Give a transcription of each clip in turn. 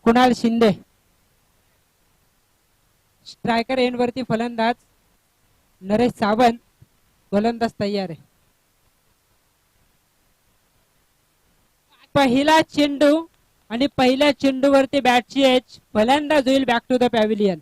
Kunal Shinde. Striker end वरती फलंदाज नरेश सावंत. गोलंदाज तयार आहे. पहिला चेंडू आणि पहिल्या चेंडूवरती बॅटची एज. फलंदाज होईल बॅक टू द पॅव्हिलियन.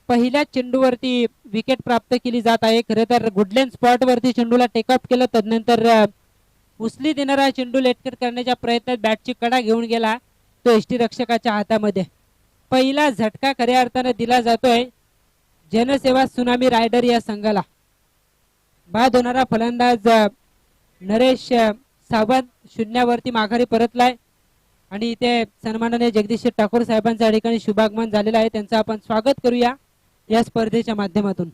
पहिल्या चेंडूवरती विकेट प्राप्त केली जात आहे. खरं तर गुडलँड स्पॉट वरती चेंडूला टेकअप केलं. तदनंतर उचली देणारा चेंडू लेटकर करण्याच्या प्रयत्नात बॅटची कडा घेऊन गेला तो एसटी रक्षकाच्या हातामध्ये. पहिला झटका खऱ्या अर्थाने दिला जातोय जनसेवा सुनामी रायडर या संघाला. बाद होणारा फलंदाज नरेश सावंत शून्यावरती माघारी परतलाय आणि इथे सन्माननीय जगदीश ठाकूर साहेबांच्या ठिकाणी शुभागमन झालेलं आहे. त्यांचं आपण स्वागत करूया या स्पर्धेच्या माध्यमातून.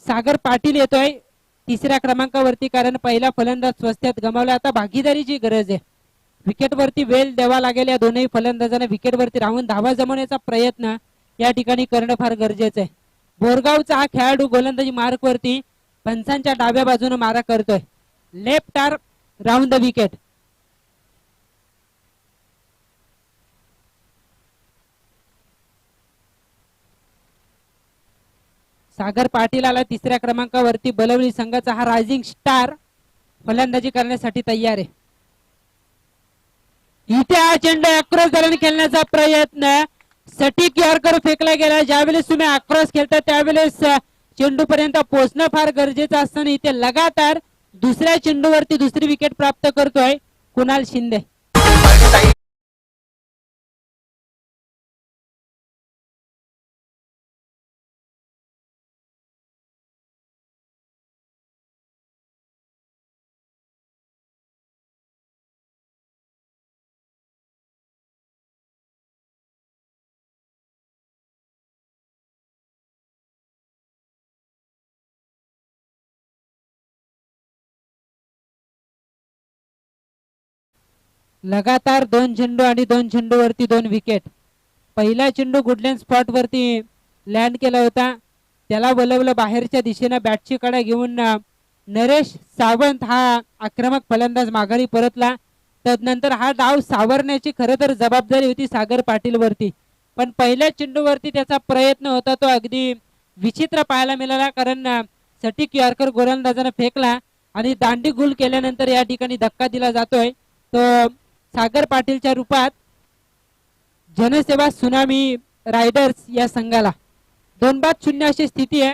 सागर पाटील येतोय तिसऱ्या क्रमांकावरती कारण पहिला फलंदाज स्वस्त्यात गमावला. आता भागीदारीची गरज आहे. विकेट वरती वेळ द्यावा लागेल. या दोनही फलंदाजांना विकेट वरती राहून धावा जमवण्याचा प्रयत्न या ठिकाणी करणं फार गरजेचं आहे. बोरगावचा हा खेळाडू गोलंदाजी मार्क वरती पंचांच्या डाव्या बाजूने मारा करतोय. Left arm round the wicket. Sagar Patil आला तिसऱ्या क्रमांकावरती. बलवली संघाचा हा रायझिंग स्टार फलंदाजी करण्यासाठी तयार आहे. इथे हा चेंडू अक्रॉस दरम्यान खेळण्याचा प्रयत्न. सटीक यॉर्कर फेकला गेला. ज्यावेळेस तुम्ही अक्रॉस खेळता त्यावेळेस चेंडू पर्यंत पोहोचणं फार गरजेचं असताना इथे लगातार दुसऱ्या चेंडूवरती दुसरी विकेट प्राप्त करतोय कुणाल शिंदे. लगातार 2 चेंडू आणि 2 चेंडूवरती 2 विकेट. पहिला चेंडू गुडलँड स्पॉट वरती लँड केला होता. त्याला बोलवलं बाहेरच्या दिशेने बॅटची कडा घेऊन नरेश सावंत हा आक्रमक फलंदाज माघारी परतला. तदनंतर हा डाव सावरण्याची खरं तर जबाबदारी होती सागर पाटील वरती. पण पहिल्या चेंडूवरती त्याचा प्रयत्न होता तो अगदी विचित्र पाहायला मिळाला कारण सटीक यॉर्कर गोलंदाजाने फेकला आणि दांडी गुल केल्यानंतर या ठिकाणी धक्का दिला जातोय तो सागर पाटीलच्या रूपात जनसेवा सुनामी रायडर्स या संघाला. 2-0 अशी स्थिती आहे.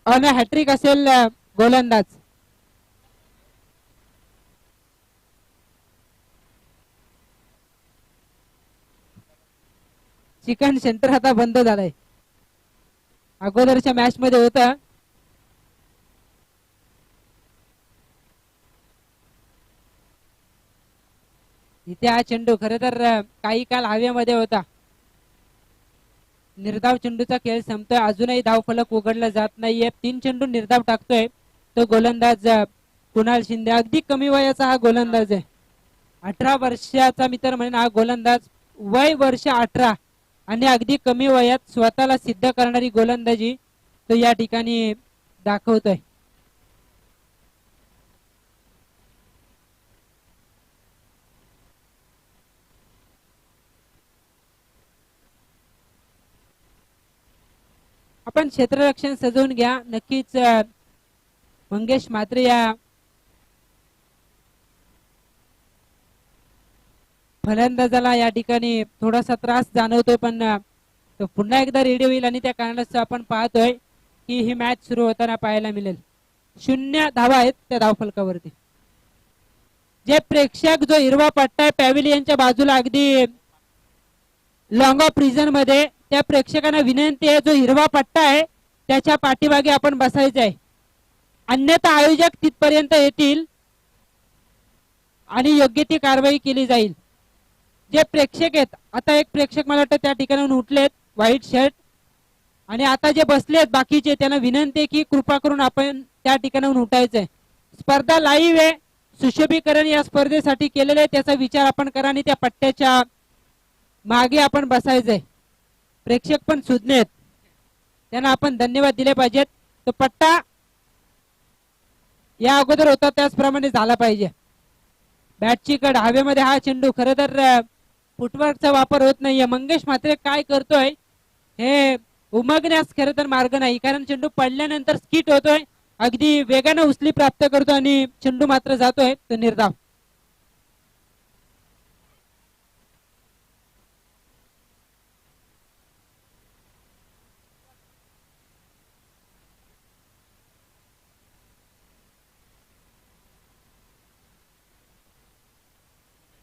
ऑन हॅट्रिक असेल गोलंदाज. चिकन सेंटर आता बंद झालाय. अगोदरच्या मॅच मध्ये होता. इथे हा चेंडू खरं तर काही काल हवेमध्ये होता. निर्धाव चेंडूचा खेळ संपतोय. अजूनही धावफलक उघडला जात नाहीये. 3 चेंडू निर्धाव टाकतोय तो गोलंदाज कुणाल शिंदे. अगदी कमी वयाचा हा गोलंदाज आहे. 18 वर्षाचा मी तर म्हणेन हा गोलंदाज. वय वर्ष 18 आणि अगदी कमी वयात स्वतःला सिद्ध करणारी गोलंदाजी तो या ठिकाणी दाखवतोय. आपण क्षेत्ररक्षण सजवून घ्या. नक्कीच मंगेश म्हात्रे या फलंदाजाला या ठिकाणी थोडासा त्रास जाणवतोय पण तो पुन्हा एकदा रेडी होईल आणि त्या कारणास्तव आपण पाहतोय की ही मॅच सुरू होताना पाहायला मिळेल. 0 धावा आहेत त्या धावफलकावरती. जे प्रेक्षक जो हिरवा पट्टा आहे पॅव्हिलियनच्या बाजूला अगदी लॉंग ऑफ रिजन मध्ये त्या प्रेक्षकांना विनंती आहे जो हिरवा पट्टा आहे त्याच्या पाठीमागे आपण बसायचं आहे. अन्यथा आयोजक तिथपर्यंत येतील आणि योग्य ती कारवाई केली जाईल. जे प्रेक्षक आहेत, आता एक प्रेक्षक मला वाटतं त्या ठिकाणाहून उठलेत व्हाईट शर्ट, आणि आता जे बसलेत बाकीचे त्यांना विनंती आहे की कृपा करून आपण त्या ठिकाणाहून उठायचंय. स्पर्धा लाईव्ह आहे, सुशोभीकरण या स्पर्धेसाठी केलेलं आहे, त्याचा विचार आपण करा आणि त्या पट्ट्याच्या मागे आपण बसायचंय. प्रेक्षक पण सुज्ञ आहेत, त्यांना आपण धन्यवाद दिले पाहिजेत. तो पट्टा या अगोदर होता त्याचप्रमाणे झाला पाहिजे. बॅटची कड हवेमध्ये, हा चेंडू खरं तर फुटवर्कचा वापर होत नाहीये. मंगेश म्हात्रे काय करतोय हे उमगण्यास खरं तर मार्ग नाही, कारण चेंडू पडल्यानंतर स्किट होतोय, अगदी वेगाने उचली प्राप्त करतो आणि चेंडू मात्र जातोय तो निर्धाव.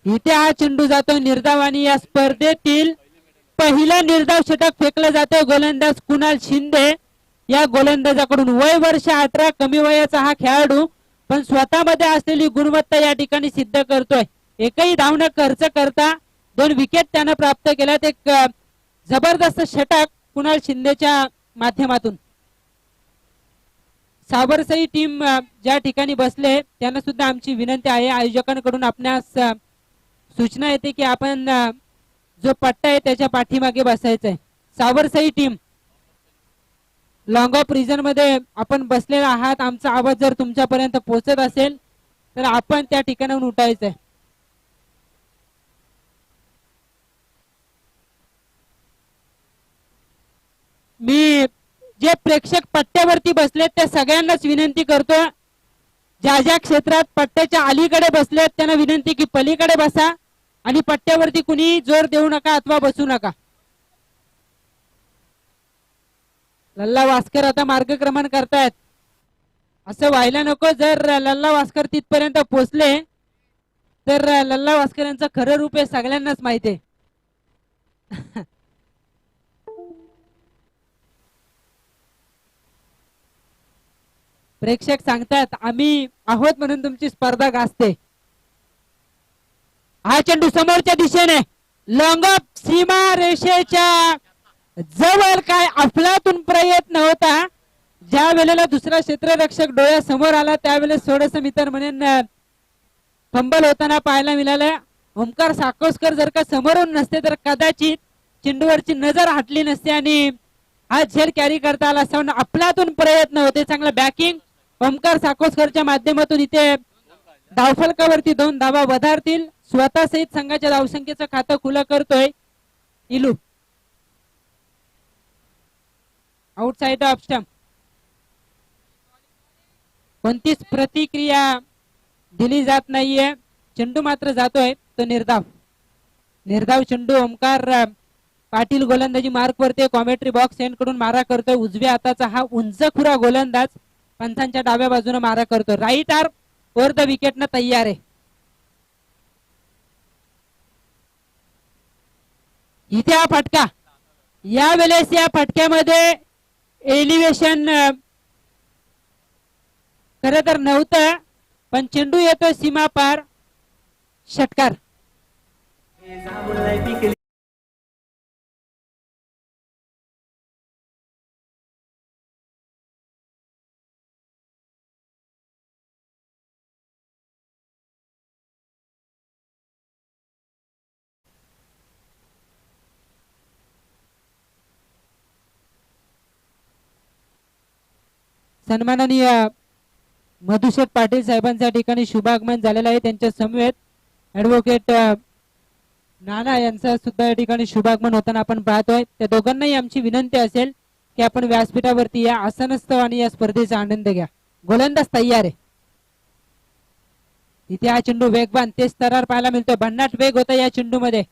इथे हा चेंडू जातो निर्धाव आणि या स्पर्धेतील पहिला निर्धाव षटक फेकलं जाते. गोलंदाज कुणाल शिंदे या गोलंदाजाकडून. वय वर्ष 18, कमी वयाचा हा खेळाडू, पण स्वतःमध्ये असलेली गुणवत्ता या ठिकाणी सिद्ध करतोय. एकही धावणं खर्च करता 2 विकेट त्यानं प्राप्त केल्यात. एक जबरदस्त षटक कुणाल शिंदेच्या माध्यमातून. साबरसई टीम ज्या ठिकाणी बसले त्यांना सुद्धा आमची विनंती आहे, आयोजकांकडून आपणास सूचना येते की आपण जो पट्टा आहे त्याच्या पाठीमागे बसायचं आहे. सावरसई टीम लॉंग ऑफ रिजन मध्ये आपण बसलेला आहात, आमचा आवाज जर तुमच्यापर्यंत पोहोचत असेल तर आपण त्या ठिकाणाहून उठायचंय. मी जे प्रेक्षक पट्ट्यावरती बसलेत त्या सगळ्यांनाच विनंती करतो, ज्या ज्या क्षेत्रात पट्ट्याच्या अलीकडे बसलेत त्यांना विनंती की पलीकडे बसा आणि पट्ट्यावरती कुणी जोर देऊ नका अथवा बसू नका. लल्ला वास्कर आता मार्गक्रमण करतायत, असं व्हायला नको. जर लल्ला वास्कर तिथपर्यंत पोहोचले तर लल्ला वास्कर यांचं खरं रूप हे सगळ्यांनाच माहिती आहे. प्रेक्षक सांगतात आम्ही आहोत म्हणून तुमची स्पर्धा गाजते. हा चेंडू समोरच्या दिशेने लॉंग ऑफ, सीमा रेषेच्या जवळ. काय अफलातून प्रयत्न होता, ज्या वेळेला दुसरा क्षेत्ररक्षक डोळ्यासमोर आला त्यावेळेस थोडस मित्र म्हणेन फंबल होताना पाहायला मिळालं. ओमकार साकोसकर जर का समोरून नसते तर कदाचित चेंडूवरची नजर हटली नसते आणि हा झेल कॅरी करता आला असता. अफलातून प्रयत्न होते, चांगलं बॅकिंग ओमकार साकोसकरच्या माध्यमातून. इथे धावफलकावरती 2 धावा वधारतील, स्वतः सहित संघाच्या धावसंख्येचं खातं खुलं करतोय इलू. Outside off stump. कोणतीच प्रतिक्रिया दिली जात नाहीये, चेंडू मात्र जातोय तो निर्धाव. निर्धाव चेंडू. ओमकार पाटील गोलंदाजी मार्क वरती कॉमेंट्री बॉक्स एंड कडून मारा करतोय. उजव्या हाताचा हा उंच खुरा गोलंदाज पंचांच्या डाव्या बाजूने मारा करतो. Right arm over the wicket न तयार आहे. इथे हा फटका, या वेळेस या फटक्यामध्ये एलिव्हेशन खरं तर नव्हतं, पण चेंडू येतो सीमा पार. षटकार. सन्माननीय मधुशेठ पाटील साहेबांच्या ठिकाणी शुभागमन झालेलं आहे. त्यांच्या समवेत ऍडव्होकेट नाना यांचं सुद्धा या ठिकाणी शुभागमन होताना आपण पाहतोय. त्या दोघांनाही आमची विनंती असेल की आपण व्यासपीठावरती या, आसनस्थ आणि या स्पर्धेचा आनंद घ्या. गोलंदाज तयार आहे. इथे हा चेंडू वेगवान तेज तरार पाहायला मिळतो. भन्नाट वेग होता या चेंडू मध्ये.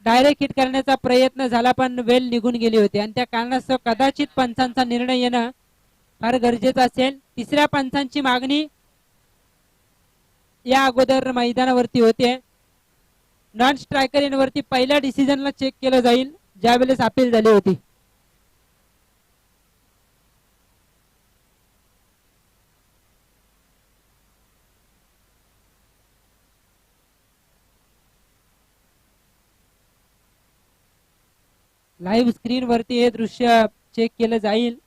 डायरेक्ट हिट करण्याचा प्रयत्न झाला पण वेल निघून गेली होती आणि त्या कारणास्तव कदाचित पंचांचा निर्णय येणं फार गरजेचं असेल. तिसऱ्या पंचांची मागणी या अगोदर मैदानावरती होते. नॉन स्ट्रायकर यांवरती पहिल्या डिसिजनला चेक केलं जाईल ज्यावेळेस अपील झाली होती. लाईव्ह स्क्रीन वरती हे दृश्य चेक केलं जाईल.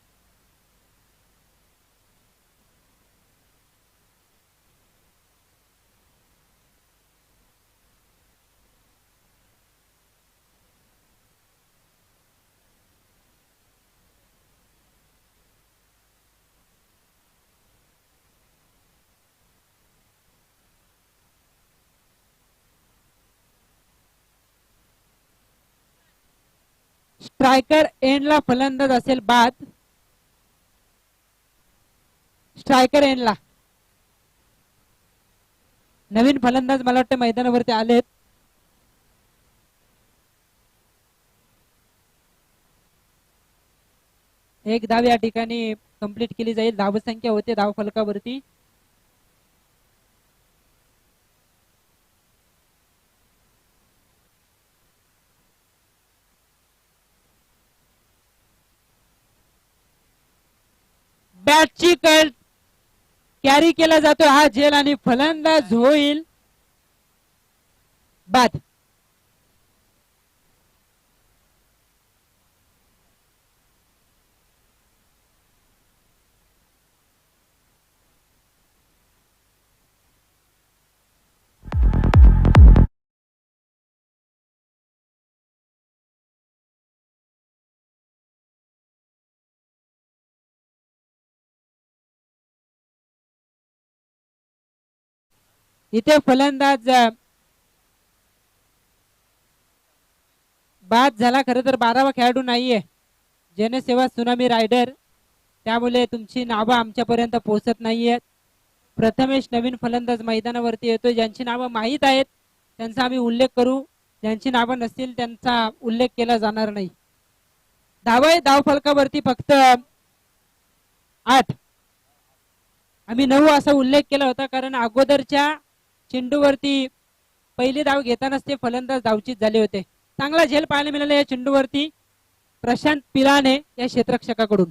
स्ट्रायकर एंडला फलंदाज असेल बाद. स्ट्रायकर एंडला नवीन फलंदाज मला वाटतं मैदानावरती आलेत. एक धाव या ठिकाणी कंप्लीट केली जाईल. धावसंख्या होते धाव फलकावरती. बॅटची कळ कॅरी केला जातो हा झेल आणि फलंदाज होईल बाद. इथे फलंदाज बाद झाला. खरं तर 12वा खेळाडू नाहीये. जनसेवा सुनामी रायडर, त्यामुळे तुमची नावं आमच्यापर्यंत पोहोचत नाहीयेत. प्रथमेश नवीन फलंदाज मैदानावरती येतोय. ज्यांची नावं माहीत आहेत त्यांचा आम्ही उल्लेख करू. ज्यांची नावं नसतील त्यांचा उल्लेख केला जाणार नाही. धाव फलकावरती फक्त 8. आम्ही 9 असा उल्लेख केला होता कारण अगोदरच्या चेंडूवरती पहिली धाव घेतानाच ते फलंदाज धावचीत झाले होते. चांगला झेल पाहायला मिळाला या चेंडूवरती प्रशांत पिलाने या क्षेत्ररक्षकाकडून.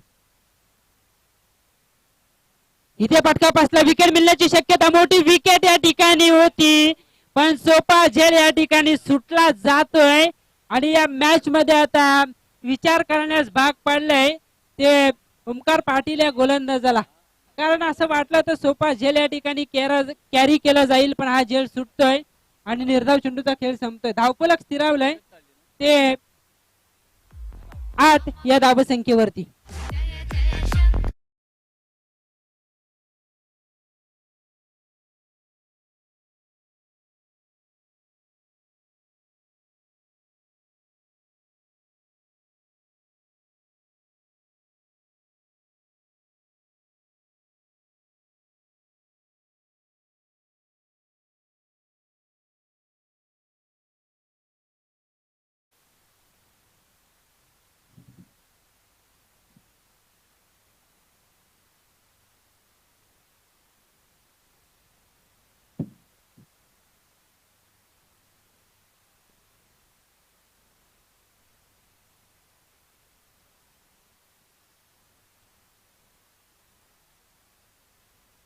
इथे फटकापासला विकेट मिळण्याची शक्यता मोठी. विकेट या ठिकाणी होती पण सोपा झेल या ठिकाणी सुटला जातोय आणि या मॅच मध्ये आता विचार करण्यास भाग पडलंय ते ओमकार पाटील या गोलंदाजाला. कारण असं वाटलं तर सोपा झेल या ठिकाणी कॅरी केला जाईल पण हा झेल सुटतोय आणि निर्धाव चेंडूचा खेळ संपतोय. धावफलक स्थिरावलंय ते 8 या धावसंख्येवरती.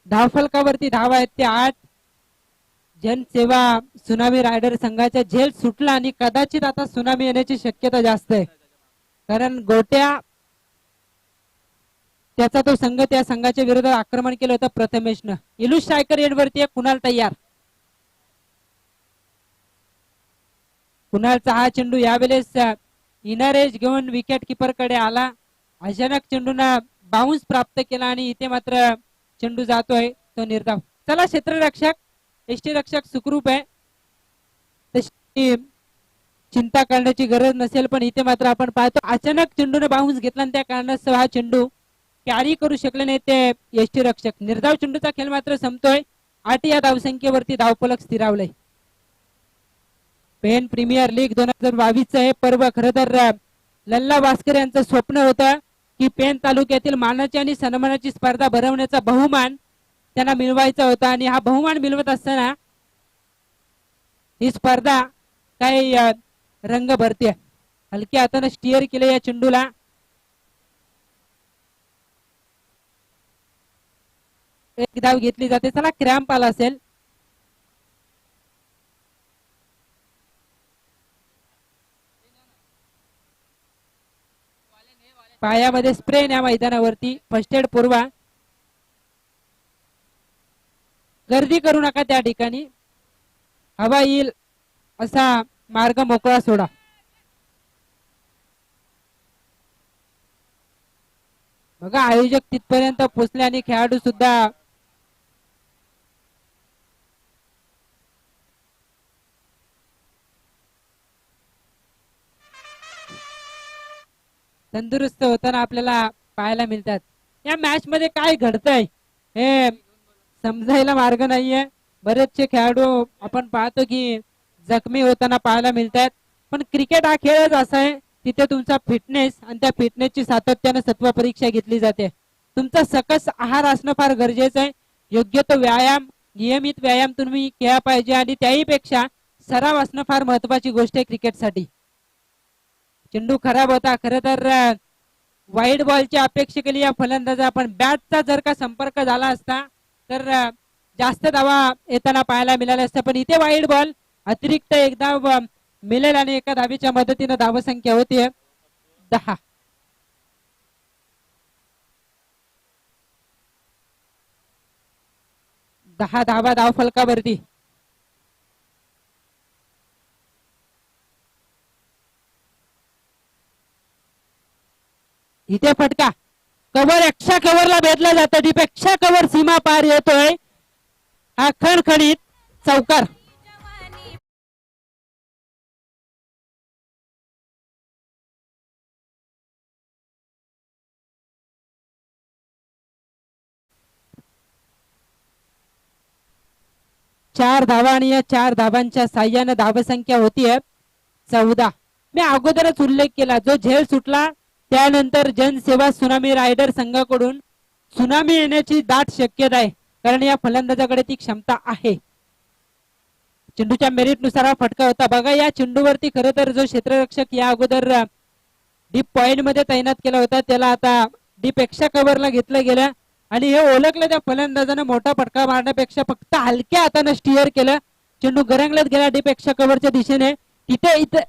धावफलकावरती धाव आहेत ते 8. जनसेवा सुनामी रायडर संघाच्या झेल सुटला आणि कदाचित आता सुनामी येण्याची शक्यता जास्त आहे कारण गोट्या त्याचा तो संघ त्या संघाच्या विरोधात आक्रमण केलं होतं प्रथमेशनं. इलू स्ट्रायकर एंडवरती कुणाल तयार. कुणालचा हा चेंडू यावेळेस इनर एज घेऊन विकेट किपर कडे आला. अचानक चेंडूना बाउन्स प्राप्त केला आणि इथे मात्र चेंडू जातोय तो निर्धाव. चला क्षेत्ररक्षक यष्टीरक्षक सुखरूप आहे तशी चिंता करण्याची गरज नसेल पण इथे मात्र आपण पाहतो अचानक चेंडूने बाउन्स घेतला आणि त्या कारणास्तव हा चेंडू कॅरी करू शकले नाही ते यष्टीरक्षक. निर्धाव चेंडूचा खेळ मात्र संपतोय. 8 या धावसंख्येवरती धावफलक स्थिरावलंय. पेन प्रीमियर लीग 2022 हे पर्व खरं तर लल्ला भास्कर यांचं स्वप्न होतं की पेन तालुक्यातील मानाची आणि सन्मानाची स्पर्धा भरवण्याचा बहुमान त्यांना मिळवायचा होता आणि हा बहुमान मिळवत असताना ही स्पर्धा काही रंग भरते. हलक्या हाताने स्टिअर केले या चेंडूला. एक धाव घेतली जाते. चला क्रॅम्प आला असेल. पायामध्ये स्प्रे या मैदानावरती फर्स्ट एड पुरवा. गर्दी करू नका त्या ठिकाणी. हवा येईल असा मार्ग मोकळा सोडा. बघा आयोजक तिथपर्यंत पोहोचले आणि खेळाडू सुद्धा तंदुरुस्त होताना आपल्याला पाहायला मिळतात. या मॅच मध्ये काय घडतंय हे समजायला मार्ग नाहीये. बरेचसे खेळाडू आपण पाहतो की जखमी होताना पाहायला मिळतात. पण क्रिकेट हा खेळच असा आहे तिथे तुमचा फिटनेस आणि त्या फिटनेसची सातत्याने सत्व परीक्षा घेतली जाते. तुमचा सकस आहार असणं फार गरजेचं आहे. योग्य तो व्यायाम नियमित व्यायाम तुम्ही केला पाहिजे आणि त्याही पेक्षा सराव असणं फार महत्वाची गोष्ट आहे क्रिकेटसाठी. चेंडू खराब होता. खरं तर वाईड बॉलची अपेक्षा केली या फलंदाजा पण बॅटचा जर का संपर्क झाला असता तर जास्त धावा येताना पाहायला मिळाले असते. पण इथे वाईड बॉल अतिरिक्त एक धाव मिळेल आणि एका धावेच्या मदतीने धावसंख्या होती 10. 10 धावा धाव फलकावरती. इथे फटका कव्हर एक्स्ट्रा कव्हरला भेटला जातं. डीपेक्षा कव्हर सीमा पार येतोय. हा खणखणीत चौकार. चार धावा आणि या 4 धावांच्या साह्याने धावसंख्या होतीये 14. मी अगोदरच उल्लेख केला जो झेल सुटला त्यानंतर जनसेवा सुनामी रायडर संघाकडून सुनामी येण्याची दाट शक्यता आहे. कारण या फलंदाजाकडे ती क्षमता आहे. चेंडूच्या मेरिट नुसार हा फटका होता. बघा या चेंडूवरती खरं तर जो क्षेत्ररक्षक या अगोदर डीप पॉइंट मध्ये तैनात केला होता त्याला आता डीप एक्स्ट्रा कव्हरला घेतलं गेलं आणि हे ओळखलं त्या फलंदाजानं मोठा फटका मारण्यापेक्षा फक्त हलक्या हाताने स्टिअर केलं. चेंडू गरंगलत गेला डीप एक्स्ट्रा कव्हरच्या दिशेने. तिथे इथे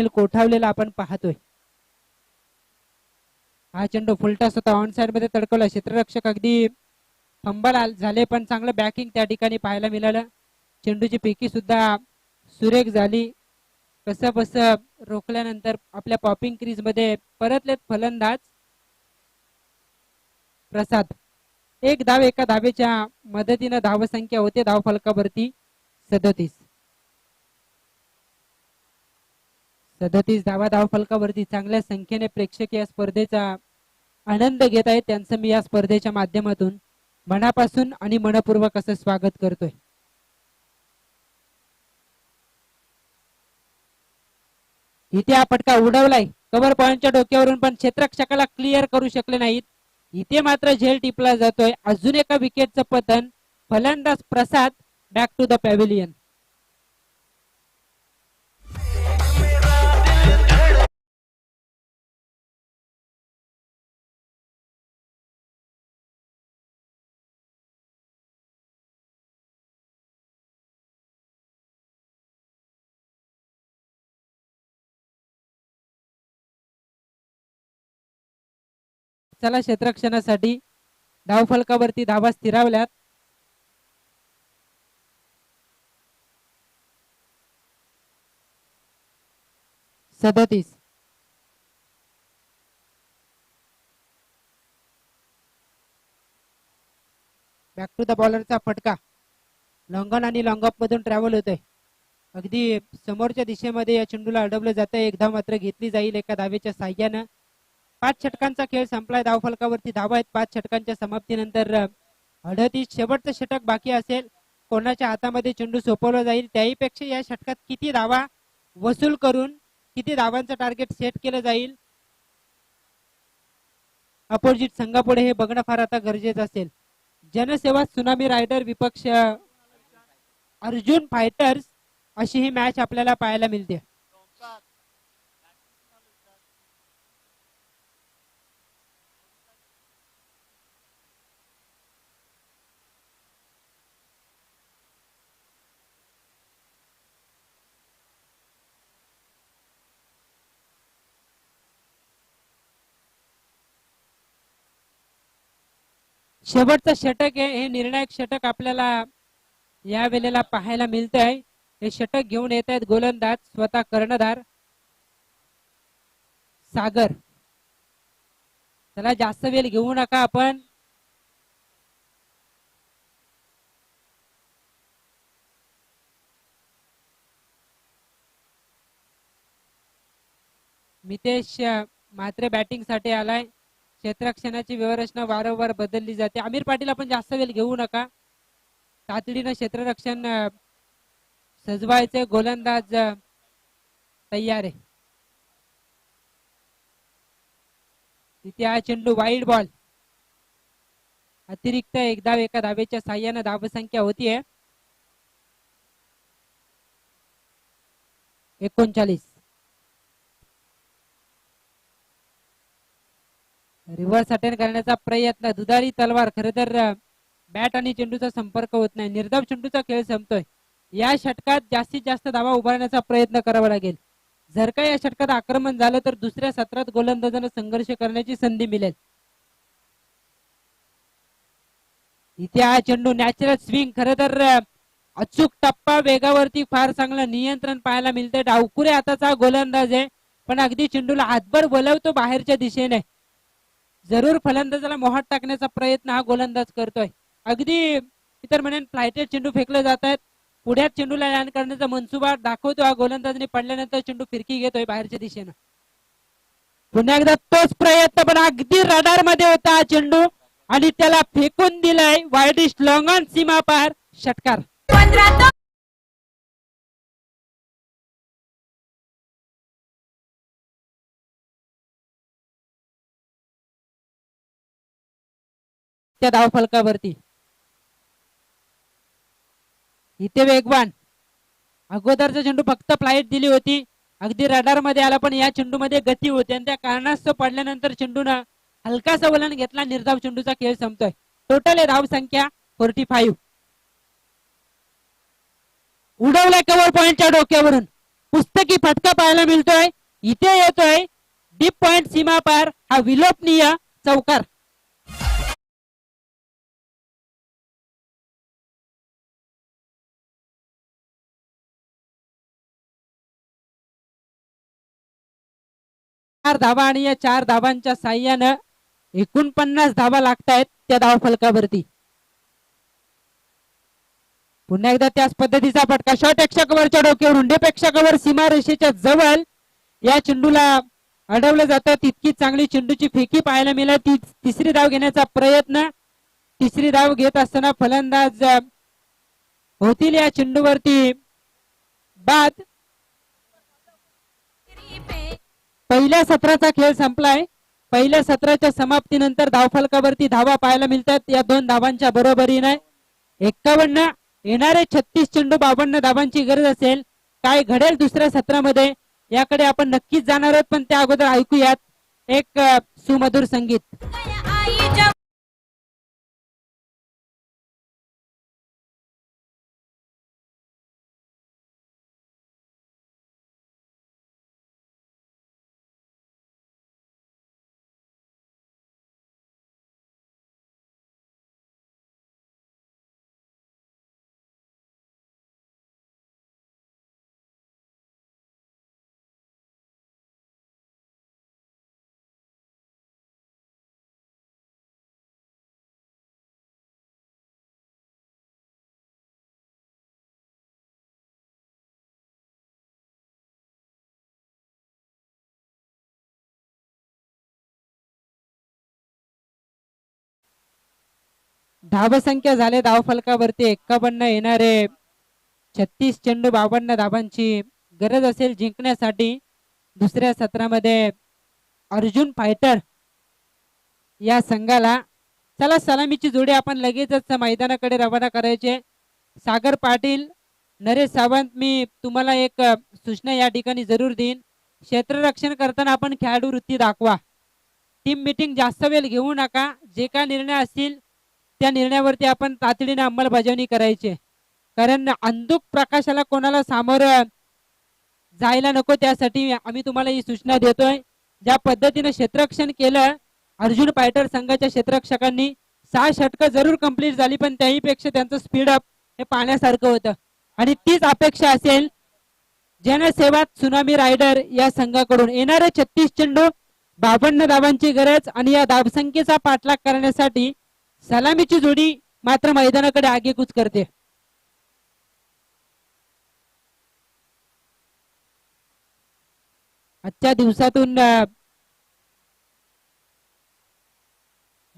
कोठावलेला आपण पाहतोय. हा चेंडू फुलटॉस होता, ऑन साइड मध्ये तडकवला. क्षेत्ररक्षक अगदी फंबल झाले, पण चांगलं बॅकिंग त्या ठिकाणी पाहायला मिळालं. चेंडूची फेकी सुद्धा सुरेख झाली. कसं बस रोखल्यानंतर आपल्या पॉपिंग क्रीज मध्ये परतलेत फलंदाज प्रसाद. एक धाव एका धावेच्या मदतीनं धावसंख्या होते धाव फलकावरती 37 धावा धाव फलकावरती. चांगल्या संख्येने प्रेक्षक या स्पर्धेचा आनंद घेत आहेत. त्यांचं मी या स्पर्धेच्या माध्यमातून मनापासून आणि मनपूर्वक असं स्वागत करतोय. इथे हा फटका उडवलाय कव्हर पॉइंटच्या डोक्यावरून, पण क्षेत्ररक्षकाला क्लिअर करू शकले नाहीत. इथे मात्र झेल टिपला जातोय. अजून एका विकेटचं पतन. फलंदाज प्रसाद बॅक टू द पॅव्हिलियन. चला क्षेत्ररक्षणासाठी धाव फलकावरती धावा स्थिरावल्यात. सदतीस. बॅक टू द बॉलरचा फटका लॉंग ऑन आणि लॉंग ऑफ मधून ट्रॅव्हल होतोय. अगदी समोरच्या दिशेमध्ये या चेंडूला अडवलं जातंय. एक धाव मात्र घेतली जाईल एका धावेच्या साह्यानं. 5 षटकांचा खेळ संपलाय. धाव फलकावरती धावा आहेत. 5 षटकांच्या समाप्तीनंतर 38 शेवटचं षटक बाकी असेल. कोणाच्या हातामध्ये चेंडू सोपवला जाईल त्याहीपेक्षा या षटकात किती धावा वसूल करून किती धावांचं टार्गेट सेट केलं जाईल अपोजिट संघापुढे हे बघणं फार आता गरजेचं असेल. जनसेवा सुनामी रायडर विपक्ष अर्जुन फायटर्स अशी ही मॅच आपल्याला पाहायला मिळते. शेवटचं षटक आहे. हे निर्णायक षटक आपल्याला या वेळेला पाहायला मिळत आहे. हे षटक घेऊन येत आहेत गोलंदाज स्वतः कर्णधार सागर. त्याला जास्त वेळ घेऊ नका आपण. मितेश मात्र बॅटिंग साठी आलाय. क्षेत्ररक्षणाची व्यवस्था वारंवार बदलली जाते. आमिर पाटील आपण जास्त वेळ घेऊ नका. तातडीनं क्षेत्ररक्षण सजवायचे. गोलंदाज तयार आहे. तिथे हा चेंडू वाईड बॉल. अतिरिक्त एक धाव एका धावेच्या साह्यानं धावसंख्या होतीये 39. रिव्हर्स अटेंड करण्याचा प्रयत्न. दुधारी तलवार. खरं तर बॅट आणि चेंडूचा संपर्क होत नाही. निर्धाव चेंडूचा खेळ संपतोय. या षटकात जास्तीत जास्त धावा उभारण्याचा प्रयत्न करावा लागेल. जर का या षटकात आक्रमण झालं तर दुसऱ्या सत्रात गोलंदाजांना संघर्ष करण्याची संधी मिळेल. इथे हा चेंडू नॅचरल स्विंग. खरं तर अचूक टप्पा. वेगावरती फार चांगलं नियंत्रण पाहायला मिळतंय. डावकुरे हाताचा गोलंदाज आहे, पण अगदी चेंडूला हातभर बोलवतो बाहेरच्या दिशेने. जरूर फलंदाजाला मोहात टाकण्याचा प्रयत्न हा गोलंदाज करतोय. अगदी इतर म्हणेन फ्लायटेड चेंडू फेकले जात आहेत. पुढ्यात चेंडूला लँड करण्याचा मनसुबा दाखवतो हा गोलंदाजने. पडल्यानंतर चेंडू फिरकी घेतोय बाहेरच्या दिशेनं. पुन्हा एकदा तोच प्रयत्न, पण अगदी रडार मध्ये होता हा चेंडू आणि त्याला फेकून दिलाय. वाईडिश लॉंग ऑन सीमा पार. षटकार. त्या धाव फलकावरती इथे वेगवान. अगोदरचा चेंडू फक्त फ्लाईट दिली होती. अगदी रडार मध्ये आला, पण या चेंडू मध्ये गती होती आणि त्या कारणास्तव पडल्यानंतर चेंडूनं हलकासा वलन घेतला. निर्धाव चेंडूचा खेळ संपतोय. टोटल धाव संख्या 45. उडवला कव्हर पॉइंटच्या डोक्यावरून. पुस्तकी फटका पाहायला मिळतोय. इथे येतोय डीप पॉइंट सीमा पार हा विलोपनीय चौकार. चार धावा आणि या 4 धावांच्या साह्यानं 49 धावा लागतायत त्या धावफलकावरती. पुन्हा एकदा त्याच पद्धतीचा फटका शॉट प्रेक्षकावरच्या डोक्यावर उंडे प्रेक्षकावर सीमारेषेच्या जवळ या चेंडूला अडवलं जातं. तितकी चांगली चेंडूची फेकी पाहायला मिळाली. तिसरी धाव घेण्याचा प्रयत्न. तिसरी धाव घेत असताना फलंदाज होतील या चेंडूवरती बाद. पहिल्या सत्राचा खेळ संपलाय. पहिल्या सत्राच्या समाप्तीनंतर धावफलकावरती धावा पाहायला मिळतात या 2 धावांच्या बरोबरीने. 51 येणारे 36 चेंडू 52 धावांची गरज असेल. काय घडेल दुसऱ्या सत्रामध्ये याकडे आपण नक्कीच जाणार आहोत, पण त्या अगोदर ऐकूयात एक सुमधुर संगीत. धावसंख्या झाले धावफलकावरती 51 येणारे 36 चेंडू 52 धावांची गरज असेल जिंकण्यासाठी दुसऱ्या सत्रामध्ये अर्जुन फायटर या संघाला. चला सलामीची जोडी आपण लगेचच मैदानाकडे रवाना करायचे. सागर पाटील, नरेश सावंत, मी तुम्हाला एक सूचना या ठिकाणी जरूर देईन. क्षेत्ररक्षण करताना आपण खेळाडू वृत्ती दाखवा. टीम मीटिंग जास्त वेळ घेऊ नका. जे काय निर्णय असतील त्या निर्णयावरती आपण तातडीने अंमलबजावणी करायची, कारण अंधुक प्रकाशाला कोणाला सामोरं जायला नको. त्यासाठी आम्ही तुम्हाला ही सूचना देतोय. ज्या पद्धतीने क्षेत्ररक्षण केलं अर्जुन फायटर संघाच्या क्षेत्ररक्षकांनी, 6 षटकं जरूर कंप्लीट झाली, पण त्याही पेक्षा त्यांचं स्पीडअप हे पाहण्यासारखं होतं. आणि तीच अपेक्षा असेल जनसेवा त्सुनामी रायडर या संघाकडून. येणारे 36 चेंडू 52 धावांची गरज आणि या धावसंख्येचा पाठलाग करण्यासाठी सलामीची जोडी मात्र मैदानाकडे आगेकूच करते. आजच्या दिवसातून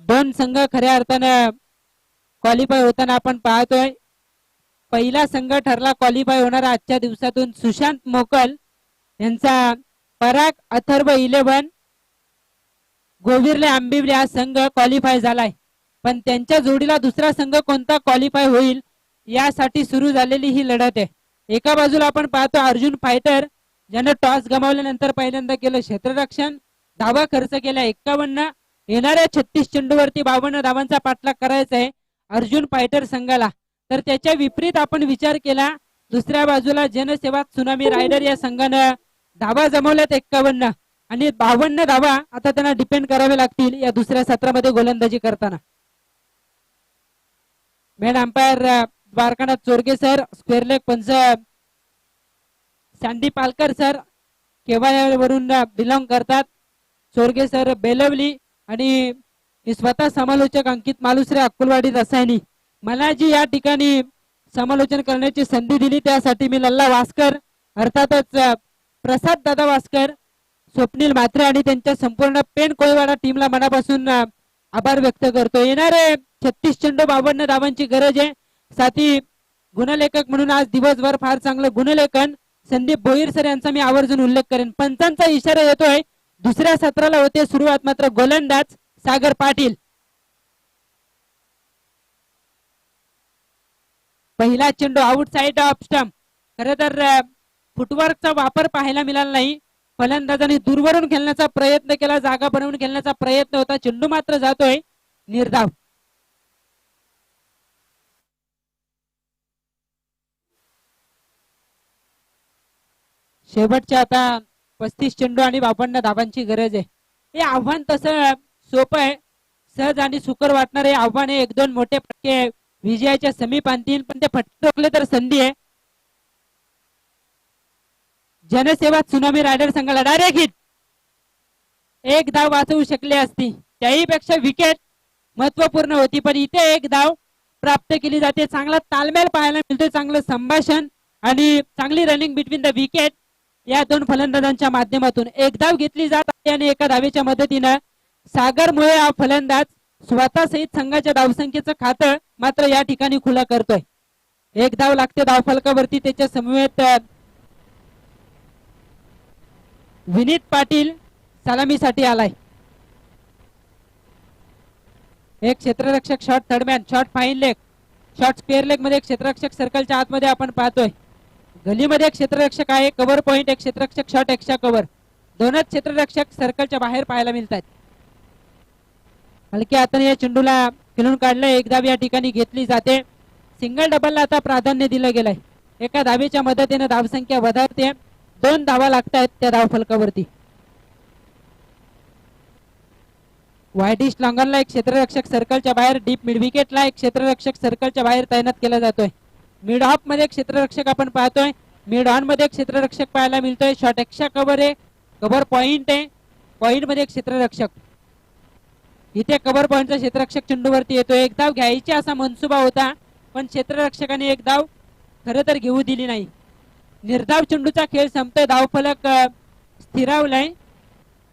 2 संघ खऱ्या अर्थानं क्वालिफाय होताना आपण पाहतोय. पहिला संघ ठरला क्वालिफाय होणारा आजच्या दिवसातून सुशांत मोकल यांचा पराग अथर्व 11 गोविर्ले आंबिवली हा संघ क्वालिफाय झालाय. पण त्यांच्या जोडीला दुसरा संघ कोणता क्वालिफाय होईल यासाठी सुरू झालेली ही लढत आहे. एका बाजूला आपण पाहतो अर्जुन फायटर ज्याने टॉस गमावल्यानंतर पहिल्यांदा केलं क्षेत्ररक्षण, धावा खर्च केला 51. येणाऱ्या 36 चेंडूवरती 52 धावांचा पाठलाग करायचा आहे अर्जुन फायटर संघाला. तर त्याच्या विपरीत आपण विचार केला दुसऱ्या बाजूला जनसेवा त्सुनामी रायडर या संघानं धावा जमवल्यात 51 आणि 52 धावा आता त्यांना डिपेंड करावे लागतील या दुसऱ्या सत्रामध्ये गोलंदाजी करताना. Main umpire Dwarkanath Chorge sir, square leg पंच सँडी पालकर सर केवाय वरून बिलॉंग करतात. चोरगे सर बेलवली आणि स्वतः समालोचक अंकित मालुसरे अक्कलवाडी रसायनी. मला जी या ठिकाणी समालोचन करण्याची संधी दिली त्यासाठी मी लल्ला वास्कर, अर्थातच प्रसाद दादा वास्कर, स्वप्नील म्हात्रे आणि त्यांच्या संपूर्ण पेन कोळीवाडा टीमला मनापासून आभार व्यक्त करतो. येणारे 36 चेंडू 52 धावांची गरज आहे. साथी गुणलेखक म्हणून आज दिवसभर फार चांगलं गुणलेखन संदीप भोईर सर यांचा मी आवर्जून उल्लेख करेन. पंचांचा इशारा येतोय. दुसऱ्या सत्राला होते सुरुवात, मात्र गोलंदाज सागर पाटील. पहिला चेंडू आउटसाइड ऑफ स्टंप. खरं तर फुटवर्कचा वापर पाहायला मिळाला नाही. फलंदाजांनी दूरवरून खेळण्याचा प्रयत्न केला, जागा बनवून खेळण्याचा प्रयत्न होता. चेंडू मात्र जातोय निर्धाव. शेवटच्या आता 35 चेंडू आणि 52 धावांची गरज आहे. हे आव्हान तसं सोपं आहे, सहज आणि सुकर वाटणारे आव्हान आहे. 1-2 मोठे फटके विजयाच्या समीप आणतील, पण ते फटके रोखले तर संधी आहे. जनसेवा सुनामी रायडर संघाला डायरेक्ट हिट, एक धाव वाचवू शकले असती, त्याही पेक्षा विकेट महत्वपूर्ण होती, पण इथे एक धाव प्राप्त केली जाते. चांगला तालमेल पाहायला मिळतोय, चांगलं संभाषण आणि चांगली रनिंग बिटवीन द विकेट या दोन फलंदाजांच्या माध्यमातून. एक धाव घेतली जात आहे आणि एका धावेच्या मदतीनं सागर मुळे हा फलंदाज स्वतः सहित संघाच्या धावसंख्येचं खातं मात्र या ठिकाणी खुला करतोय. एक धाव लागते धावफलकावरती, त्याच्या समवेत विनीत पाटील सलामीसाठी आलाय. एक क्षेत्ररक्षक shot third man, shot fine leg, shot square leg मध्ये क्षेत्ररक्षक सर्कलच्या आतमध्ये आपण पाहतोय. गलीमध्ये एक क्षेत्ररक्षक आहे, कव्हर पॉइंट, एक क्षेत्ररक्षक शॉट एक्स्ट्रा कव्हर, दोनच क्षेत्ररक्षक सर्कलच्या बाहेर पाहायला मिळतात. हलक्या हाताने या चेंडूला खेळून काढलंय, एक धाव या ठिकाणी घेतली जाते. सिंगल डबलला आता प्राधान्य दिलं गेलंय. एका धावेच्या मदतीने धावसंख्या वधारते, 2 धावा लागतायत त्या धावफलकावरती. वायडिश लॉंगरला एक क्षेत्ररक्षक सर्कलच्या बाहेर, डीप मिड विकेटला एक क्षेत्ररक्षक सर्कलच्या बाहेर तैनात केला जातोय. मिड ऑफ मध्ये क्षेत्ररक्षक आपण पाहतोय, मिड ऑन मध्ये क्षेत्ररक्षक पाहायला मिळतोय. शॉट एक्स्ट्रा कव्हर आहे, कव्हर पॉइंट आहे, पॉइंट मध्ये क्षेत्ररक्षक. इथे कव्हर पॉइंटचा क्षेत्ररक्षक चेंडूवरती येतोय. एक धाव घ्यायची असा मनसुबा होता, पण क्षेत्ररक्षकाने एक धाव खरं तर घेऊ दिली नाही. निर्धाव चेंडूचा खेळ संपतोय, धावफलक स्थिरावलाय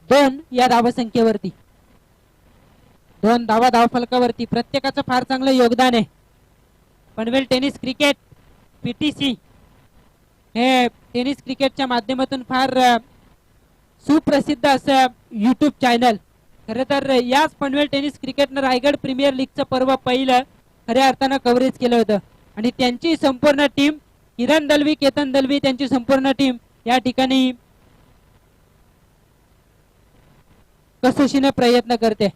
2 या धावसंख्येवरती. 2 धावा धावफलकावरती, प्रत्येकाचं फार चांगलं योगदान आहे. पनवेल टेनिस क्रिकेट पीटीसी हे टेनिस क्रिकेटच्या माध्यमातून फार सुप्रसिद्ध असं यूट्यूब चॅनल. खरं तर याच पनवेल टेनिस क्रिकेटनं रायगड प्रीमियर लीगचं पर्व पहिलं खऱ्या अर्थानं कव्हरेज केलं होतं आणि त्यांची संपूर्ण टीम, किरण दलवी, केतन दलवी, त्यांची संपूर्ण टीम या ठिकाणी कसोशीने प्रयत्न करते.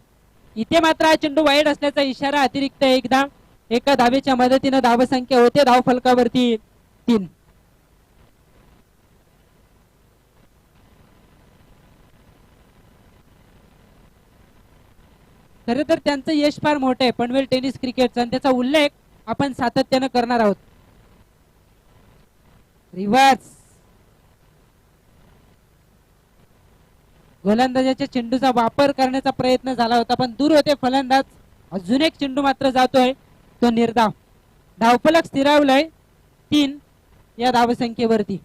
इथे मात्र हा चेंडू वाईड असल्याचा इशारा, अतिरिक्त एक धाव. एका धावेच्या मदतीने धावसंख्या होते धावफलकावरती 3. खरं तर त्यांचं यश फार मोठं आहे पनवेल टेनिस क्रिकेटचा, आणि त्याचा उल्लेख आपण सातत्यानं करणार आहोत. रिव्हर्स गोलंदाजाच्या चेंडूचा वापर करण्याचा प्रयत्न झाला होता, पण दूर होते फलंदाज. अजून एक चेंडू मात्र जातोय, तो निर्धाव. धावफलक स्थिरावलाय 3 या धावसंख्येवरती.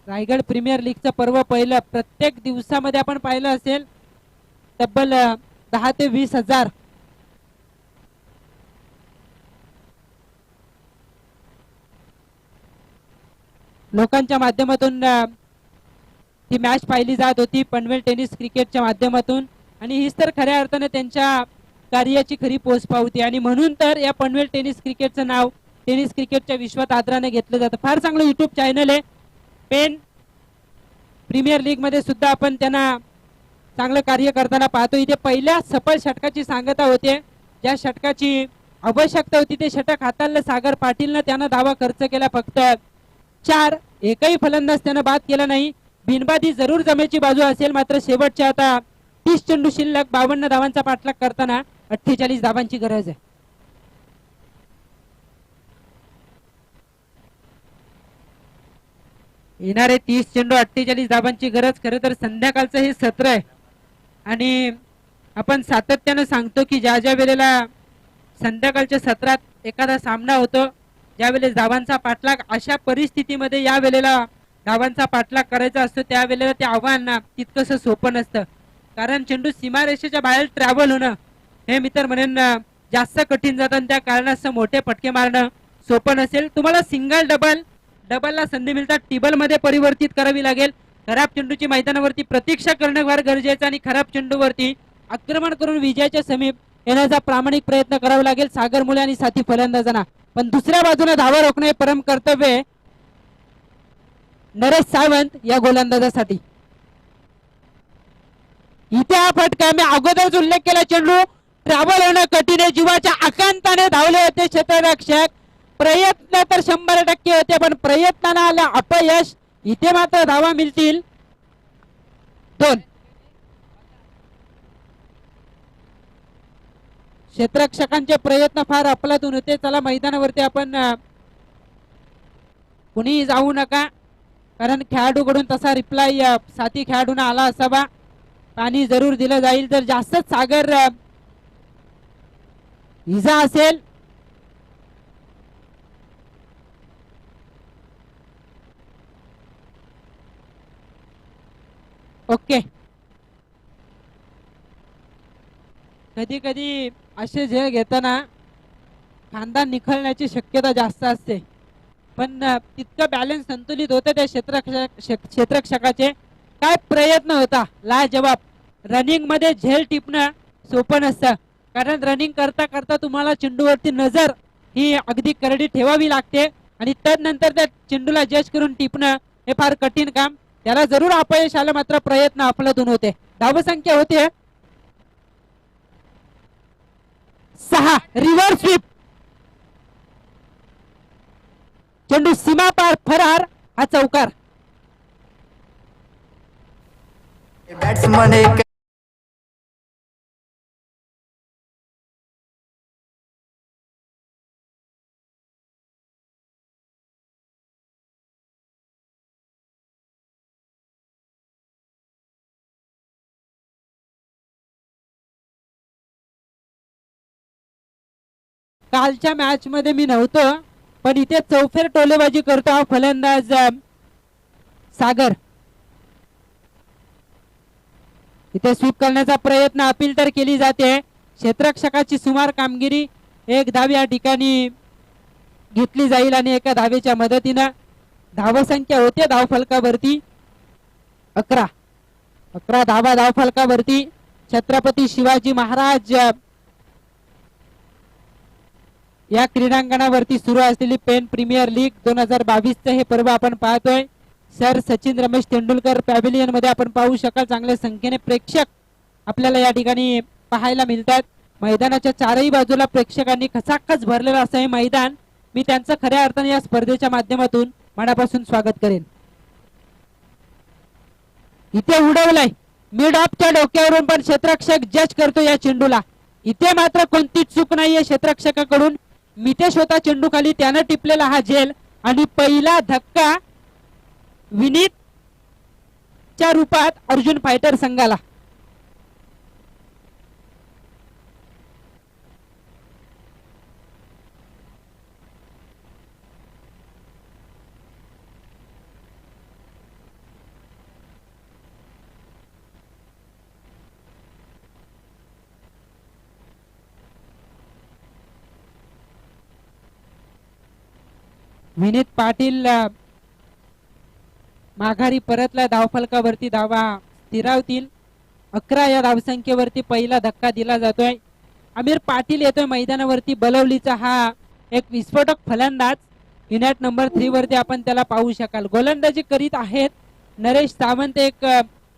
रायगड प्रीमियर लीगचं पर्व पहिलं. प्रत्येक दिवसामध्ये आपण पाहिलं असेल तब्बल 10 ते 20 हजार लोकांच्या माध्यमातून ती मॅच पाहिली जात होती पनवेल टेनिस क्रिकेटच्या माध्यमातून, आणि हीच तर खऱ्या अर्थाने त्यांच्या कार्याची खरी पोचपावती. आणि म्हणून तर या पनवेल टेनिस क्रिकेटचं नाव टेनिस क्रिकेटच्या विश्वात आदराने घेतलं जातं. फार चांगलं युट्यूब चॅनल आहे. पेन प्रीमियर लीग मध्ये सुद्धा आपण त्यांना चांगलं कार्य करताना पाहतो. इथे पहिल्या सफल षटकाची सांगता होते, ज्या षटकाची आवश्यकता होती ते षटक हाताळलं सागर पाटीलनं. त्यानं धावा खर्च केला फक्त 4, एकही फलंदाज त्यानं बाद केला नाही. बिनबादी जरूर जमेची बाजू असेल, मात्र शेवटच्या आता 30 चेंडू शिल्लक, 52 धावांचा पाठलाग करताना 48 धावांची गरज आहे. येणारे 30 चेंडू, 48 धावांची गरज. खरं तर संध्याकाळचं हे सत्र आहे आणि आपण सातत्यानं सांगतो की ज्या ज्या वेळेला संध्याकाळच्या सत्रात एखादा सामना होतो, ज्यावेळेस धावांचा पाठलाग, अशा परिस्थितीमध्ये या वेळेला धावांचा पाठलाग करायचा असतो, त्यावेळेला ते आव्हान तितकंसं सोपं नसतं. कारण चेंडू सीमारेषेच्या बाहेर ट्रॅव्हल होणं हे मी तर म्हणेन जास्त कठीण जातं, आणि त्या कारणास्तव मोठे फटके मारणं सोपं नसेल. तुम्हाला सिंगल डबलला संधी मिळतात, टेबल मध्ये परिवर्तित करावी लागेल. खराब चेंडूची मैदानावरती प्रतीक्षा करणं फार गरजेचं, आणि खराब चेंडूवरती आक्रमण करून विजयाच्या समीप येण्याचा प्रामाणिक प्रयत्न करावा लागेल सागर मुळे आणि साथी फलंदाजांना. पण दुसऱ्या बाजूने धावा रोखणे परम कर्तव्य नरेश सावंत या गोलंदाजासाठी. इथे हा फटका मी अगोदरच उल्लेख केला, चेंडू ट्रॅव्हल होणं कठीण आहे. जीवाच्या आकांताने धावले होते क्षेत्ररक्षक, प्रयत्न तर 100% होते, पण प्रयत्नाला आलं अपयश. इथे मात्र धावा मिळतील 2. क्षेत्ररक्षकांचे प्रयत्न फार अफलातून होते. चला मैदानावरती आपण कुणीही जाऊ नका, कारण खेळाडूकडून तसा रिप्लाय साथी खेळाडूंना आला असावा. पाणी जरूर दिलं जाईल. जर जास्तच सागर इजा असेल ओके. कधी कधी असे झेल घेताना खांदा निखळण्याची शक्यता जास्त असते, पण तितकं बॅलन्स संतुलित होतं त्या क्षेत्ररक्षकाचे. काय प्रयत्न होता लाजवाब. रनिंग मध्ये झेल टिपणं सोपं नसतं, कारण रनिंग करता करता तुम्हाला चेंडूवरती नजर ही अगदी करडी ठेवावी लागते आणि त्यानंतर त्या चेंडूला जज करून टिपणं हे फार कठीण काम. त्याला जरूर अपयश आलं, मात्र प्रयत्न अफलातून होते. धावसंख्या होते 6. Reverse sweep. चेंडू सीमा पार फरार. हा चौकार. बॅट्समन कालच्या मॅच मध्ये मी नव्हतो, पण इथे चौफेर टोलेबाजी करतो हा फलंदाज सागर. इथे स्वीप करण्याचा प्रयत्न अपील तर केली जाते. क्षेत्ररक्षकाची सुमार कामगिरी. 1 धाव या ठिकाणी घेतली जाईल आणि एका धावेच्या मदतीनं धावसंख्या होते धावफलकावरती 11. 11 धावा धावफलकावरती. छत्रपती शिवाजी महाराज या क्रीडांगणावरती सुरू असलेली पेन प्रीमियर लीग 2022 चे हे पर्व आपण पाहतोय. सर सचिन रमेश तेंडुलकर पॅव्हिलियन मध्ये आपण पाहू शकाल. चांगल्या संख्येने प्रेक्षक आपल्याला या ठिकाणी पाहायला मिळतात. मैदानाच्या चारही बाजूला प्रेक्षकांनी खचाखच भरलेलं असं हे मैदान. मी त्यांचं खऱ्या अर्थाने या स्पर्धेच्या माध्यमातून मनापासून स्वागत करेन. इथे उडवलंय मिड ऑफच्या डोक्यावरून, पण क्षेत्ररक्षक जज करतो या चेंडूला. इथे मात्र कोणतीच चूक नाहीये क्षेत्ररक्षकाकडून. मितेश होता चेंडू खाली, त्यानं टिपलेला हा झेल आणि पहिला धक्का विनीत च्या रूपात अर्जुन फायटर संघाला. विनीत पाटील माघारी परतला. धावफलकावरती धावा स्थिरावतील. 11 या धावसंख्येवरती पहिला धक्का दिला जातोय. आमिर पाटील येतोय मैदानावरती. बलवलीचा हा एक विस्फोटक फलंदाज. युनिट नंबर 3 वरती आपण त्याला पाहू शकाल. गोलंदाजी करीत आहेत नरेश सावंत, एक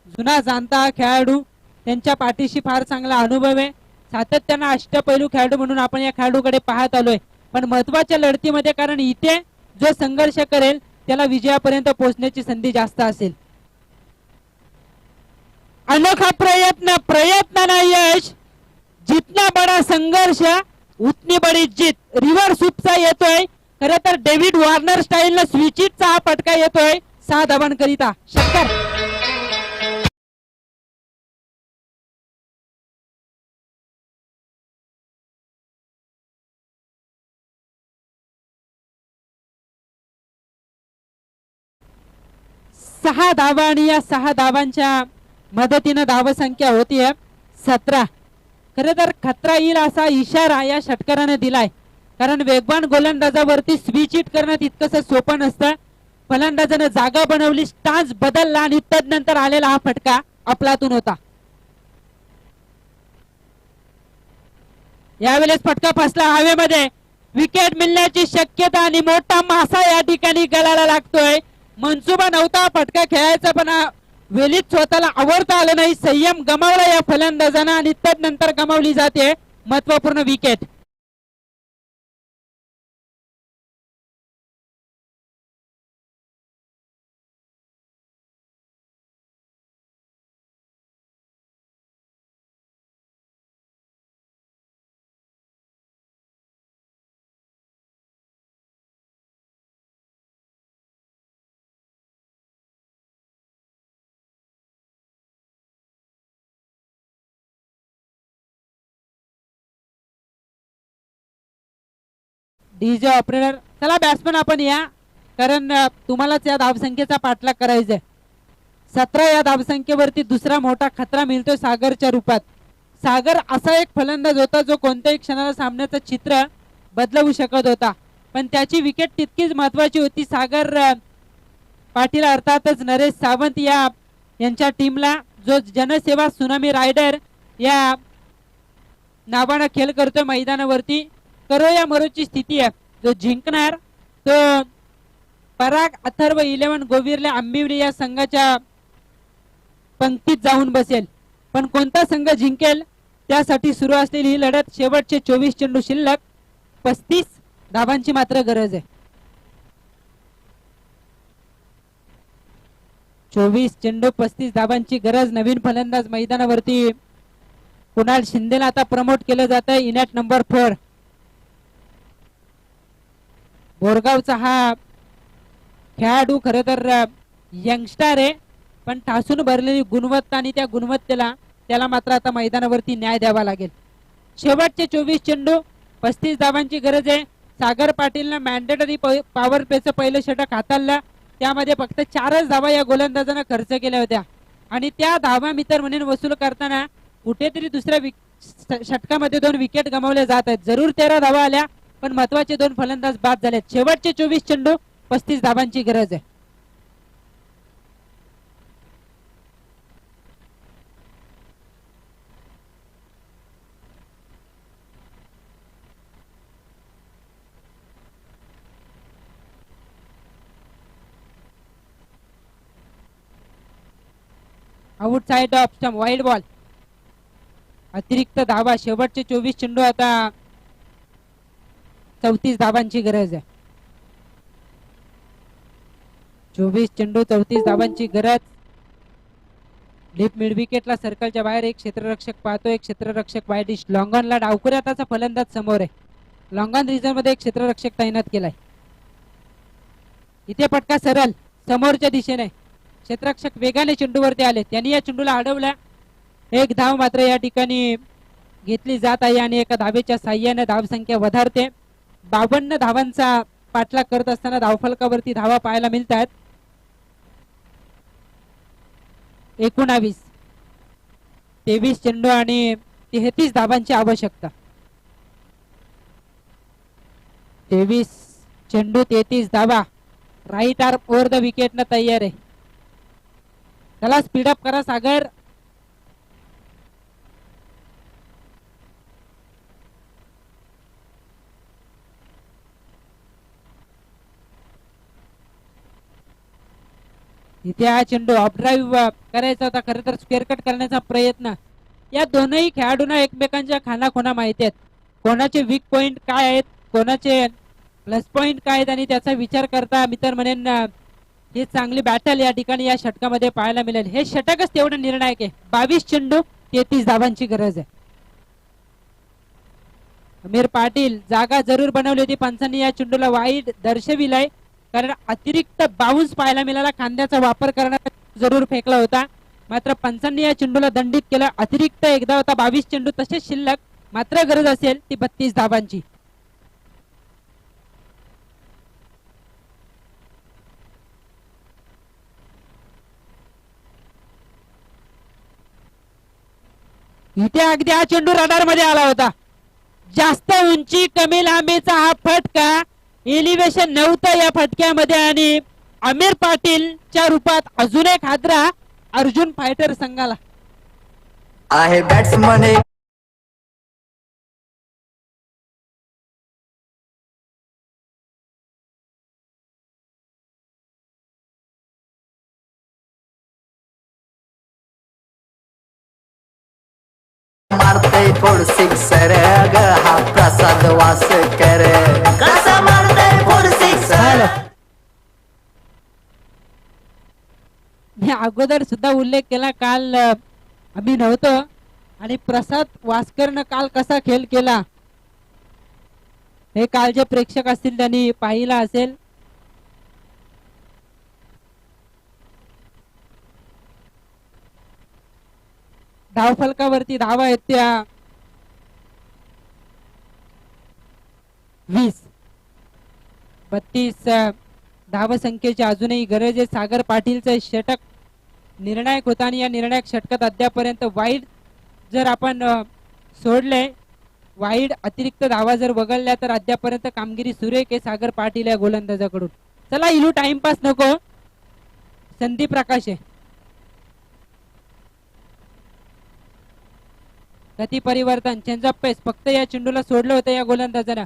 जुना जाणता खेळाडू. त्यांच्या पाठीशी फार चांगला अनुभव आहे. सातत्यानं अष्टपैलू खेळाडू म्हणून आपण या खेळाडूकडे पाहत आलोय. पण महत्वाच्या लढतीमध्ये, कारण इथे जो संघर्ष करेल त्याला विजयापर्यंत पोहोचण्याची संधी जास्त असेल. अनोखा प्रयत्न, प्रयत्नाला यश. जितना बडा संघर्ष उतनी बडी जीत. रिव्हर्स स्वीपचा येतोय. खरं तर डेव्हिड वॉर्नर स्टाईल न स्विचिटचा हा फटका येतोय 6 धावांकरिता. षटकार. सहा धावा आणि या 6 धावांच्या मदतीनं धावसंख्या होतीये 17. खरं तर खतरा येईल असा इशारा या षटकाराने दिलाय, कारण वेगवान गोलंदाजावरती स्विच हिट करणं तितकंसं सोपं नसतं. फलंदाजाने जागा बनवली, स्टान्स बदलला आणि तदनंतर आलेला हा फटका अफलातून होता. यावेळेस फटका फसला हवेमध्ये. विकेट मिळण्याची शक्यता आणि मोठा मासा या ठिकाणी गळाला लागतोय. मनसुबा नव्हता फटका खेळायचा, पण वेळीच स्वतःला आवडता आलं नाही. संयम गमावला या फलंदाजानं आणि तदनंतर गमावली जाते महत्वपूर्ण विकेट. डीजे ऑपरेटर, चला बॅट्समन आपण या, कारण तुम्हालाच या धावसंख्येचा पाठलाग करायचा आहे. 17 या धावसंख्येवरती दुसरा मोठा खतरा मिळतोय सागरच्या रूपात. सागर असा एक फलंदाज होता जो कोणत्याही क्षणाला सामन्याचं चित्र बदलवू शकत होता, पण त्याची विकेट तितकीच महत्वाची होती. सागर पाटील अर्थातच नरेश सावंत यांच्या टीमला, जो जनसेवा सुनामी रायडर या नावानं खेळ करतोय मैदानावरती. करो या मरोची स्थिती आहे. जो जिंकणार तो पराग अथर्व 11 गोविरले आंबिवली या संघाच्या पंक्तीत जाऊन बसेल. पण कोणता संघ जिंकेल त्यासाठी सुरू असलेली ही लढत. शेवटचे 24 चेंडू शिल्लक, 35 धावांची मात्र गरज आहे. 24 चेंडू 35 धावांची गरज. नवीन फलंदाज मैदानावरती कुणाल शिंदेला आता प्रमोट केलं जात आहे, इन ॲट नंबर 4. बोरगावचा हा खेळाडू खरं तर यंगस्टर आहे, पण ठासून भरलेली गुणवत्ता आणि त्या गुणवत्तेला त्याला मात्र आता मैदानावरती न्याय द्यावा लागेल. शेवटचे 24 चेंडू 35 धावांची गरज आहे. सागर पाटीलनं मॅन्डेटरी पॉवर प्लेचं पहिलं षटक हाताळलं, त्यामध्ये फक्त 4च धावा या गोलंदाजानं खर्च केल्या होत्या आणि त्या धावा मित्र म्हणून वसूल करताना कुठेतरी दुसऱ्या षटकामध्ये 2 विकेट गमावले जात आहेत. जरूर 13 धावा आल्या, पण महत्वाचे 2 फलंदाज बाद झालेत. शेवटचे 24 चेंडू 35 धावांची गरज आहे. Out side off stump, wide ball, अतिरिक्त धावा. शेवटचे 24 चेंडू, आता 34 धावांची गरज आहे. 24 चेंडू 34 धावांची गरज. डीप मिड विकेटला सर्कलच्या बाहेर एक क्षेत्ररक्षक पाहतो, एक क्षेत्ररक्षक वाईडिश. लॉंगॉनला डावकुऱ्याचा फलंदाज समोर आहे. लॉंगॉन रिजन मध्ये एक क्षेत्ररक्षक तैनात केलाय. इथे फटका सरळ समोरच्या दिशेने. क्षेत्ररक्षक वेगाने चेंडूवरती आले, त्यांनी या चेंडूला अडवला. एक धाव मात्र या ठिकाणी घेतली जात आहे आणि एका धावेच्या साह्याने धावसंख्या वधारते. 52 धावांचा पाठलाग करत असताना धावफलकावरती धावा पाहायला मिळतात 19. 23 चेंडू आणि 33 धावांची आवश्यकता. 23 चेंडू 33 धावा. Right arm over the wicket न तयार आहे. चला स्पीडअप करा सागर. इथे हा चेंडू ऑफ ड्राईव्ह करायचा होता, खरं तर स्क्वेअर कट करण्याचा प्रयत्न. या दोनही खेळाडूंना एकमेकांच्या खानाखोना माहिती आहेत, कोणाचे वीक पॉइंट काय आहेत, कोणाचे प्लस पॉइंट काय आहेत, आणि त्याचा विचार करता मी तर म्हणेन ही चांगली बॅटल या ठिकाणी या षटकामध्ये पाहायला मिळेल. हे षटकच तेवढं निर्णायक आहे. 22 चेंडू 33 धावांची गरज आहे. अमीर पाटील जागा जरूर बनवली होती, पंचांनी या चेंडूला वाईड दर्शविलाय, कारण अतिरिक्त बाउन्स पाहायला मिळाला. खांद्याचा वापर करण्यात जरूर फेकला होता, मात्र पंचांनी या चेंडूला दंडित केलं. अतिरिक्त एकदा होता. 22 चेंडू तसेच शिल्लक, मात्र गरज असेल ती 32 धावांची. इथे अगदी हा चेंडू रडार मध्ये आला होता. जास्त उंची कमी लांबीचा हा फटका, एलिव्हेशन नव्हतं या फटक्यामध्ये, आणि आमिर पाटीलच्या रूपात अजून एक हादरा अर्जुन फायटर संघाला आहे. बॅट्समन मारते फोड सिक्सर, हा प्रसाद वास करे. कसा मारते फोड सिक्सर. मी अगोदर सुद्धा उल्लेख केला, काल आम्ही नव्हतो आणि प्रसाद वासकरनं काल कसा खेळ केला हे काल जे प्रेक्षक असतील त्यांनी पाहिला असेल. धावफलकावरती धावा आहेत त्या 20. 32 धावसंख्येची अजूनही गरज आहे. सागर पाटीलचं षटक निर्णायक होता आणि या निर्णायक षटकात अद्यापर्यंत वाईड जर आपण सोडले, वाईड अतिरिक्त धावा जर वगळल्या तर अद्यापर्यंत कामगिरी सुरेख आहे सागर पाटील या गोलंदाजाकडून. चला इलू टाइमपास नको, संदीप प्रकाश आहे. गती परिवर्तन, चेंजअप पेस, फक्त या चेंडूला सोडलं होतं या गोलंदाजाला.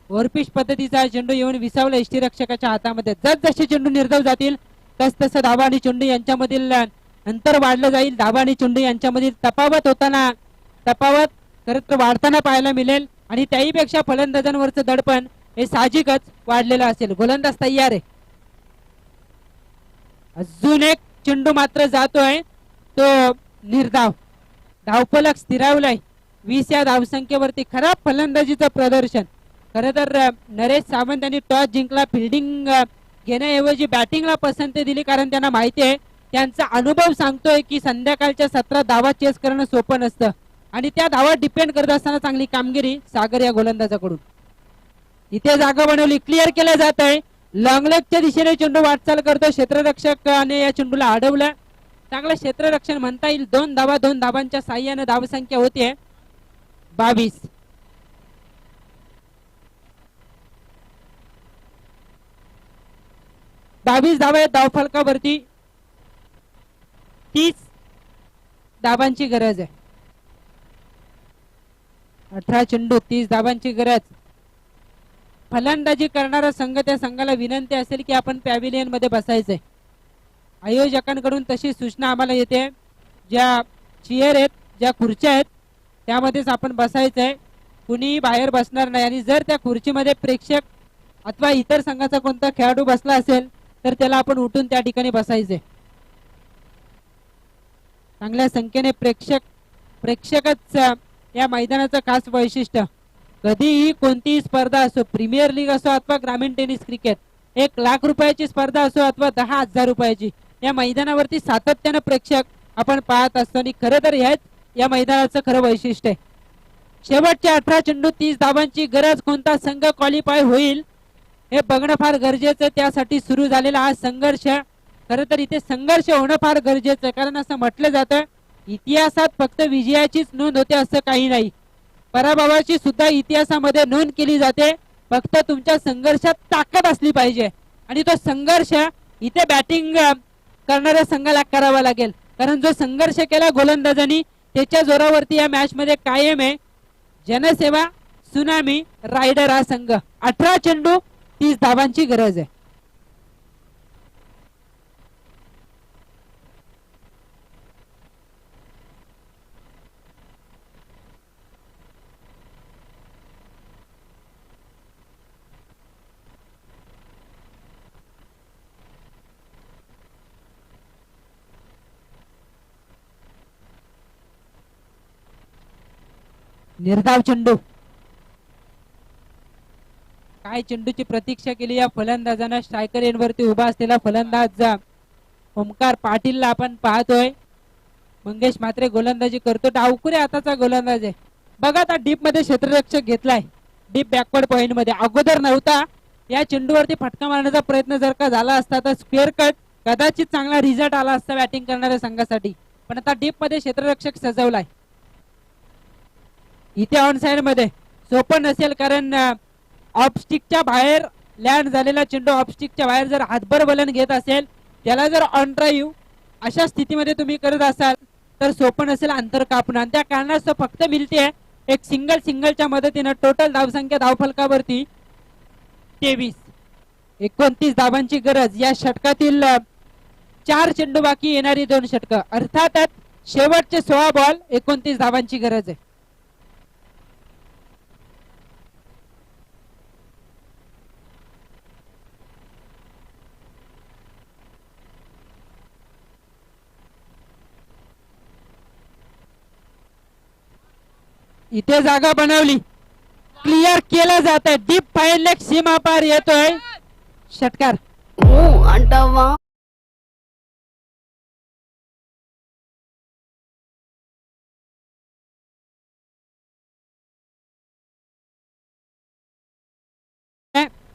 ओव्हरपिच पद्धतीचा चेंडू येऊन विसावला यष्टीरक्षकाच्या हातामध्ये. जसजसे चेंडू निर्धाव जातील तस तसं धाबा आणि चेंडू यांच्यामधील अंतर वाढलं जाईल. धाबा आणि चेंडू यांच्यामधील तफावत खरं तर वाढताना पाहायला मिळेल आणि त्याहीपेक्षा फलंदाजांवरचं दडपण हे साहजिकच वाढलेलं असेल. गोलंदाज तयार आहे. अजून एक चेंडू मात्र जातोय तो निर्धाव. धावफलक स्थिरावलाय 20 या धावसंख्येवरती. खराब फलंदाजीचं प्रदर्शन. खरं तर नरेश सावंत यांनी टॉस जिंकला. फिल्डिंग घेण्याऐवजी बॅटिंगला पसंती दिली, कारण त्यांना माहिती आहे, त्यांचा अनुभव सांगतोय की संध्याकाळच्या सत्रात धावा चेस करणं सोपं नसतं आणि त्या धावा डिपेंड करत असताना चांगली कामगिरी सागर या गोलंदाजाकडून. इथे जागा बनवली, क्लिअर केलं जात आहे. लॉंग लेगच्या दिशेने चेंडू वाटचाल करतो. क्षेत्ररक्षकाने या चेंडूला अडवलं. चांगलं क्षेत्ररक्षण म्हणता येईल. 2 धावांच्या साह्याने धावसंख्या होतीये 22. धावा धावफलकावरती 30 धावांची गरज आहे. 18 चेंडू 30 धावांची गरज. फलंदाजी करणारा संघ त्या संघाला विनंती असेल की आपण पॅव्हिलियन मध्ये बसायचंय. आयोजकांकडून तशी सूचना आम्हाला येते, ज्या चेअर आहेत, ज्या खुर्च्या आहेत त्यामध्येच आपण बसायचंय, कुणी बाहेर बसणार नाही. आणि जर त्या खुर्चीमध्ये प्रेक्षक अथवा इतर संघाचा कोणता खेळाडू बसला असेल तर त्याला आपण उठून त्या ठिकाणी बसायचंय. चांगल्या संख्येने प्रेक्षकच या मैदानाचं खास वैशिष्ट्य. कधीही कोणतीही स्पर्धा असो, प्रीमियर लीग असो अथवा ग्रामीण टेनिस क्रिकेट, 1 लाख रुपयाची स्पर्धा असो अथवा 10,000 रुपयाची, या मैदानावरती सातत्यानं प्रेक्षक आपण पाहत असतो आणि खरं तर हेच या मैदानाचं खरं वैशिष्ट्य आहे. शेवटच्या 18 चेंडू 30 धावांची गरज. कोणता संघ क्वालिफाय होईल हे बघणं फार गरजेचं. त्यासाठी सुरू झालेला हा संघर्ष, खरं तर इथे संघर्ष होणं फार गरजेचं आहे, कारण असं म्हटलं जातं इतिहासात फक्त विजयाचीच नोंद होते असं काही नाही. पराभवाची सुद्धा इतिहासामध्ये नोंद केली जाते. फक्त तुमच्या संघर्षात ताकद असली पाहिजे आणि तो संघर्ष इथे बॅटिंग करणाऱ्या संघाला करावा लागेल, कारण जो संघर्ष केला गोलंदाजांनी त्याच्या जोरावरती या मॅच मध्ये कायम आहे जनसेवा सुनामी रायडर हा संघ. 18 चेंडू 30 धावांची गरज आहे. निर्धाव चेंडू. काय चेंडूची प्रतीक्षा केली या फलंदाजानं. स्ट्रायकर एंडवरती उभा असलेला फलंदाज ओमकार पाटीलला आपण पाहतोय. मंगेश मात्रे गोलंदाजी करतो. डावकुरे हाताचा गोलंदाज आहे. बघा आता डीप मध्ये क्षेत्ररक्षक घेतलाय, डीप बॅकवर्ड पॉइंट मध्ये. अगोदर नव्हता. या चेंडूवरती फटका मारण्याचा प्रयत्न जर का झाला असता तर स्क्वेअर कट कदाचित चांगला रिझल्ट आला असता बॅटिंग करणाऱ्या संघासाठी, पण आता डीप मध्ये क्षेत्ररक्षक सजवलाय. इथे ऑन साइड मध्ये सोपं नसेल, कारण ऑफस्टिकच्या बाहेर लँड झालेला चेंडू ऑफस्टिकच्या बाहेर जर हातभर वलन घेत असेल, त्याला जर ऑन ड्राईव्ह अशा स्थितीमध्ये तुम्ही करत असाल तर सोपं नसेल अंतर कापणं. आणि त्या कारणास्तव फक्त मिळते एक सिंगलच्या मदतीनं टोटल धावसंख्या धावफलकावरती 23. 29 धावांची गरज. या षटकातील 4 चेंडू बाकी, येणारी 2 षटकं, अर्थातच शेवटचे 16 बॉल 29 धावांची गरज आहे. इथे जागा बनवली, क्लिअर केलं जात आहे. डीप फाईन लेग सीमा पार येतोय षटकार. अंटावा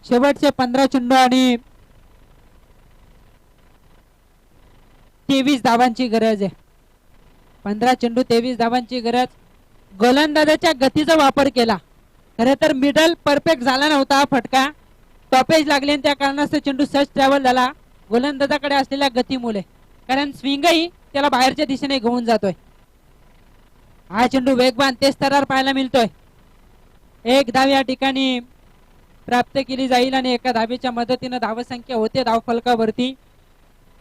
शेवटचे 15 चेंडू आणि 23 धावांची गरज आहे. 15 चेंडू 23 धावांची गरज. गोलंदाजाच्या गतीचा वापर केला. खरे तर मिडल परफेक्ट झाला नव्हता हा फटका. टॉपेज लागले आणि त्या कारणास्तव चेंडू सहज ट्रॅव्हल झाला गोलंदाजाकडे असलेल्या गतीमुळे. कारण स्विंगही त्याला बाहेरच्या दिशेने घेऊन जातोय. हा चेंडू वेगवान तेज तरार पाहायला मिळतोय. एक धाव या ठिकाणी प्राप्त केली जाईल आणि एका धावेच्या मदतीने धावसंख्या होते धावफलकावरती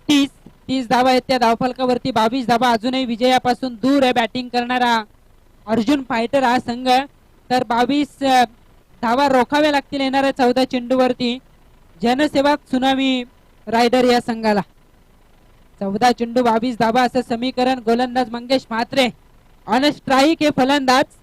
30 धावा आहेत त्या धावफलकावरती. 22 धावा अजूनही विजयापासून दूर आहे बॅटिंग करणारा अर्जुन फायटर हा संघ. तर 22 धावा रोखाव्या लागतील येणाऱ्या 14 चेंडूवरती जनसेवा त्सुनामी रायडर या संघाला. 14 चेंडू 22 धावा असं समीकरण. गोलंदाज मंगेश म्हात्रे ऑन स्ट्राईक हे फलंदाज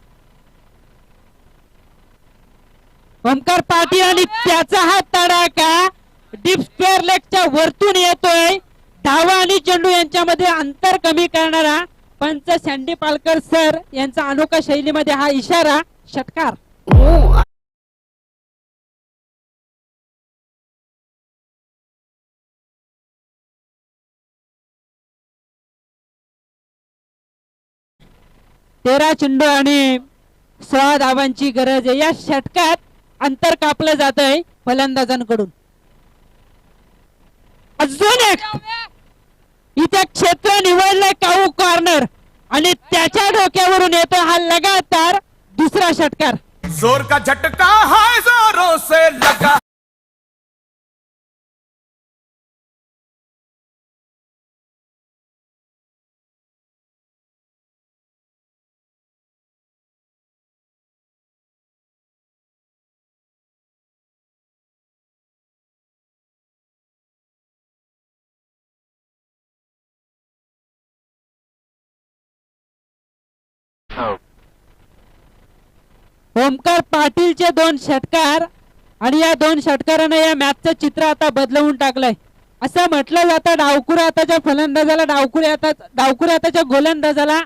ओमकार पाटील आणि त्याचा हा तडाखा डीप स्क्वेअर लेगच्या वरतून येतोय. धावा आणि चेंडू यांच्यामध्ये अंतर कमी करणारा पंच सँडी पालकर सर यांचा अनोखा शैलीमध्ये हा इशारा षटकार. ओ तेरा चेंडू आणि 16 धावांची गरज आहे. या षटकात अंतर कापलं जात आहे फलंदाजांकडून. अजून एक इथे क्षेत्र निवडलंय काऊ कॉर्नर आणि त्याच्या डोक्यावरून येतो हा लगातार दुसरा षटकार. जोर का झटका है जोरों से लगा. ओमकार पाटीलचे 2 षटकार आणि या 2 षटकाराने या मॅचचं चित्र आता बदलवून टाकलंय. असं म्हटलं जातं डावखुऱ्या हाताच्या फलंदाजाला डावखुऱ्या हाताच्या गोलंदाजाला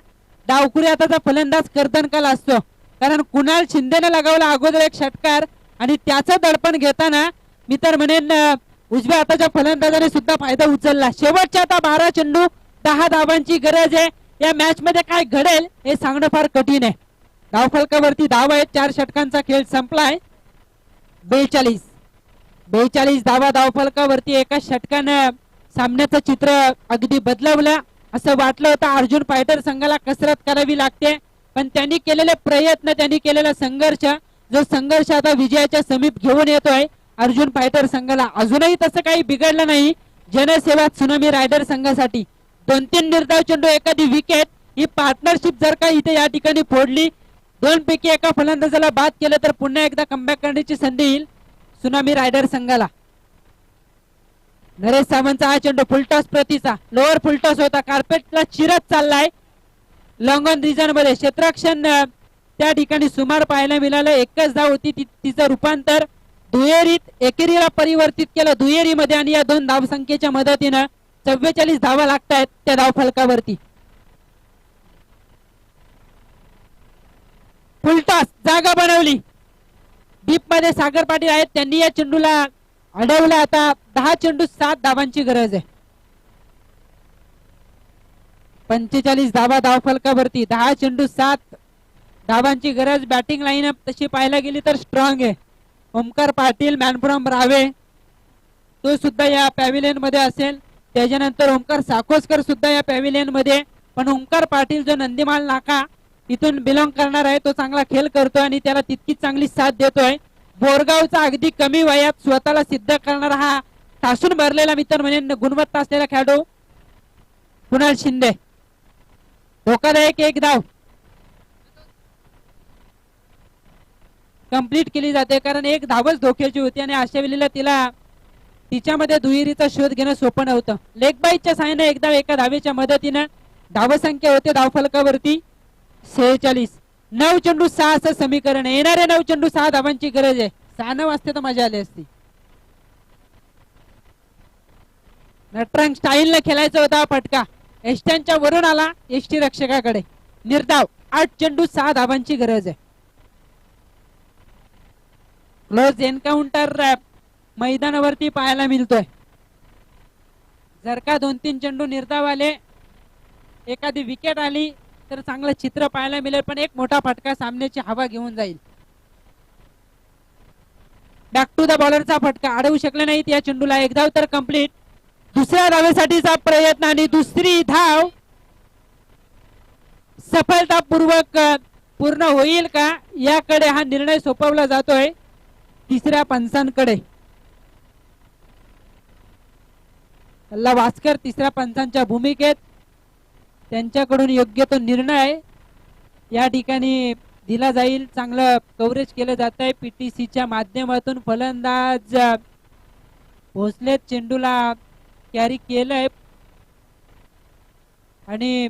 डावखुऱ्या हाताचा फलंदाज कर्दनकाल असतो. कारण कुणाल शिंदेने लगावला अगोदर एक षटकार आणि त्याचं दडपण घेताना मी तर म्हणेन उजव्या हाताच्या फलंदाजाने सुद्धा फायदा उचलला. शेवटच्या आता 12 चेंडू 10 धावांची गरज आहे. या मॅच मध्ये काय घडेल हे सांगणं फार कठीण आहे. धावफलकावरती धाव आहेत. 4 षटकांचा खेळ संपलाय. 42 धावा धावफलकावरती. एका षटकानं सामन्याचं चित्र अगदी बदलवलं. असं वाटलं होतं अर्जुन फायटर संघाला कसरत करावी लागते पण त्यांनी केलेले प्रयत्न त्यांनी केलेला संघर्ष जो संघर्ष आता विजयाच्या समीप घेऊन येतोय अर्जुन फायटर संघाला. अजूनही तसं काही बिघडलं नाही जनसेवा त्सुनामी रायडर संघासाठी. 2-3 निर्धाव चेंडू एखादी विकेट ही पार्टनरशिप जर का इथे या ठिकाणी फोडली 2 पैकी एका फलंदाजाला बाद केलं तर पुन्हा एकदा कमबॅक करण्याची संधी येईल त्सुनामी रायडर संघाला. नरेश सावंतचा हा चेंडू फुलटॉस प्रतीचा लोअर फुलटॉस होता. कार्पेटला चिरत चाललाय लॉंग ऑन रिजन मध्ये. क्षेत्ररक्षण त्या ठिकाणी सुमार पाहायला मिळालं. एकच धाव होती तिचं रूपांतर दुहेरीत एकेरीला परिवर्तित केलं दुहेरीमध्ये आणि या 2 धावसंख्येच्या मदतीनं 44 धावा लागतायत त्या धावफलकावरती. फुलटॉस जागा बनवली. डीप मध्ये सागर पाटील आहेत त्यांनी या चेंडूला अडवलं. आता 10 चेंडू 7 धावांची गरज आहे. 45 धावा धावफलकावरती. 10 चेंडू 7 धावांची गरज. बॅटिंग लाईनअप तशी पाहायला गेली तर स्ट्रॉंग आहे. ओमकार पाटील मॅन फ्रॉम रावे तो सुद्धा या पॅव्हिलियन मध्ये असेल. त्याच्यानंतर ओमकार साकोसकर सुद्धा या पॅव्हिलियन मध्ये. पण ओमकार पाटील जो नंदीमाल नाका इथून बिलॉंग करणार आहे तो चांगला खेळ करतोय आणि त्याला तितकीच चांगली साथ देतोय. बोरगावचा अगदी कमी वयात स्वतःला सिद्ध करणारा हा ठासून भरलेला मित्र म्हणजे गुणवत्ता असलेला खेळाडू कुणाल शिंदे. धोकादायक एक धाव कंप्लीट केली जाते कारण एक धावच धोक्याची होती आणि अशा वेळेला तिला तिच्यामध्ये दुहेरीचा शोध घेणं सोपं नव्हतं. लेग बाईटच्या साहाय्याने एकदा एका धावेच्या मदतीनं धावसंख्या होते धावफलकावरती 46. 9 चेंडू 6 असं समीकरण आहे. येणारे 9 चेंडू 6 धावांची गरज आहे. 6 असते तर मजा आली असती. नटरंग स्टाईल न खेळायचा होता फटका एस्टनच्या वरून आला एसटी रक्षकाकडे. निर्धाव 8 चेंडू 6 धावांची गरज आहे. क्लोज एन्काउंटर मैदानावरती पाहायला मिळतोय. जर का 2-3 चेंडू निर्धाव आले, एखादी विकेट आली तर चांगलं चित्र पाहायला मिळेल, पण एक मोठा फटका सामन्याची हवा घेऊन जाईल. बॅक टू द बॉलरचा फटका अडवू शकले नाहीत या चेंडूला. एक धाव तर कंप्लीट. दुसऱ्या धावेसाठीचा प्रयत्न आणि दुसरी धाव सफलतापूर्वक पूर्ण होईल का याकडे हा निर्णय सोपवला जातोय तिसऱ्या पंचांकडे. अल्ला वास्कर तिसऱ्या पंचांच्या भूमिकेत, त्यांच्याकडून योग्य तो निर्णय या ठिकाणी दिला जाईल. चांगलं कव्हरेज केलं जात आहे पीटीसीच्या माध्यमातून. फलंदाज भोसले चेंडूला कॅरी केलंय आणि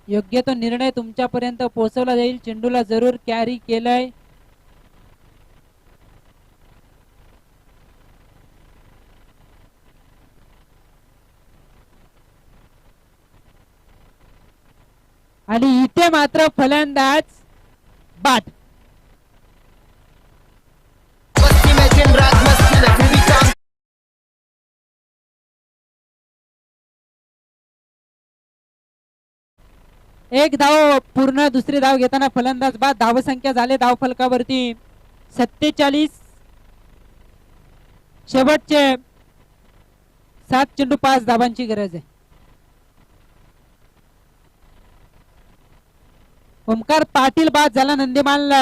योग्य तो निर्णय तुमच्यापर्यंत पोहोचवला जाईल. चेंडूला जरूर कॅरी केलंय. आणि इथे मात्र फलंदाज बाद. एक धाव पूर्ण, दुसरी धाव घेताना फलंदाज बाद. धावसंख्या झाले धाव फलकावरती 47. शेवटचे 7 चेंडू 5 धावांची गरज आहे. ओमकार पाटील बाद झाला. नंदीमाल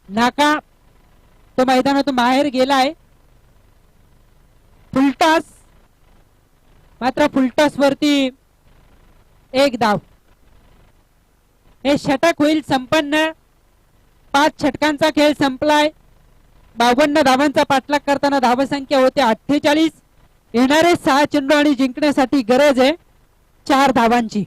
नाका तो मैदानातून बाहेर गेलाय. फुलटॉस, मात्र फुलटॉस वरती एक धाव. हे षटक होईल संपन्न. 5 षटकांचा खेळ संपलाय. 52 धावांचा पाठलाग करताना धावसंख्या होते 48. येणारे 6 चेंडू आणि जिंकण्यासाठी गरज आहे 4 धावांची.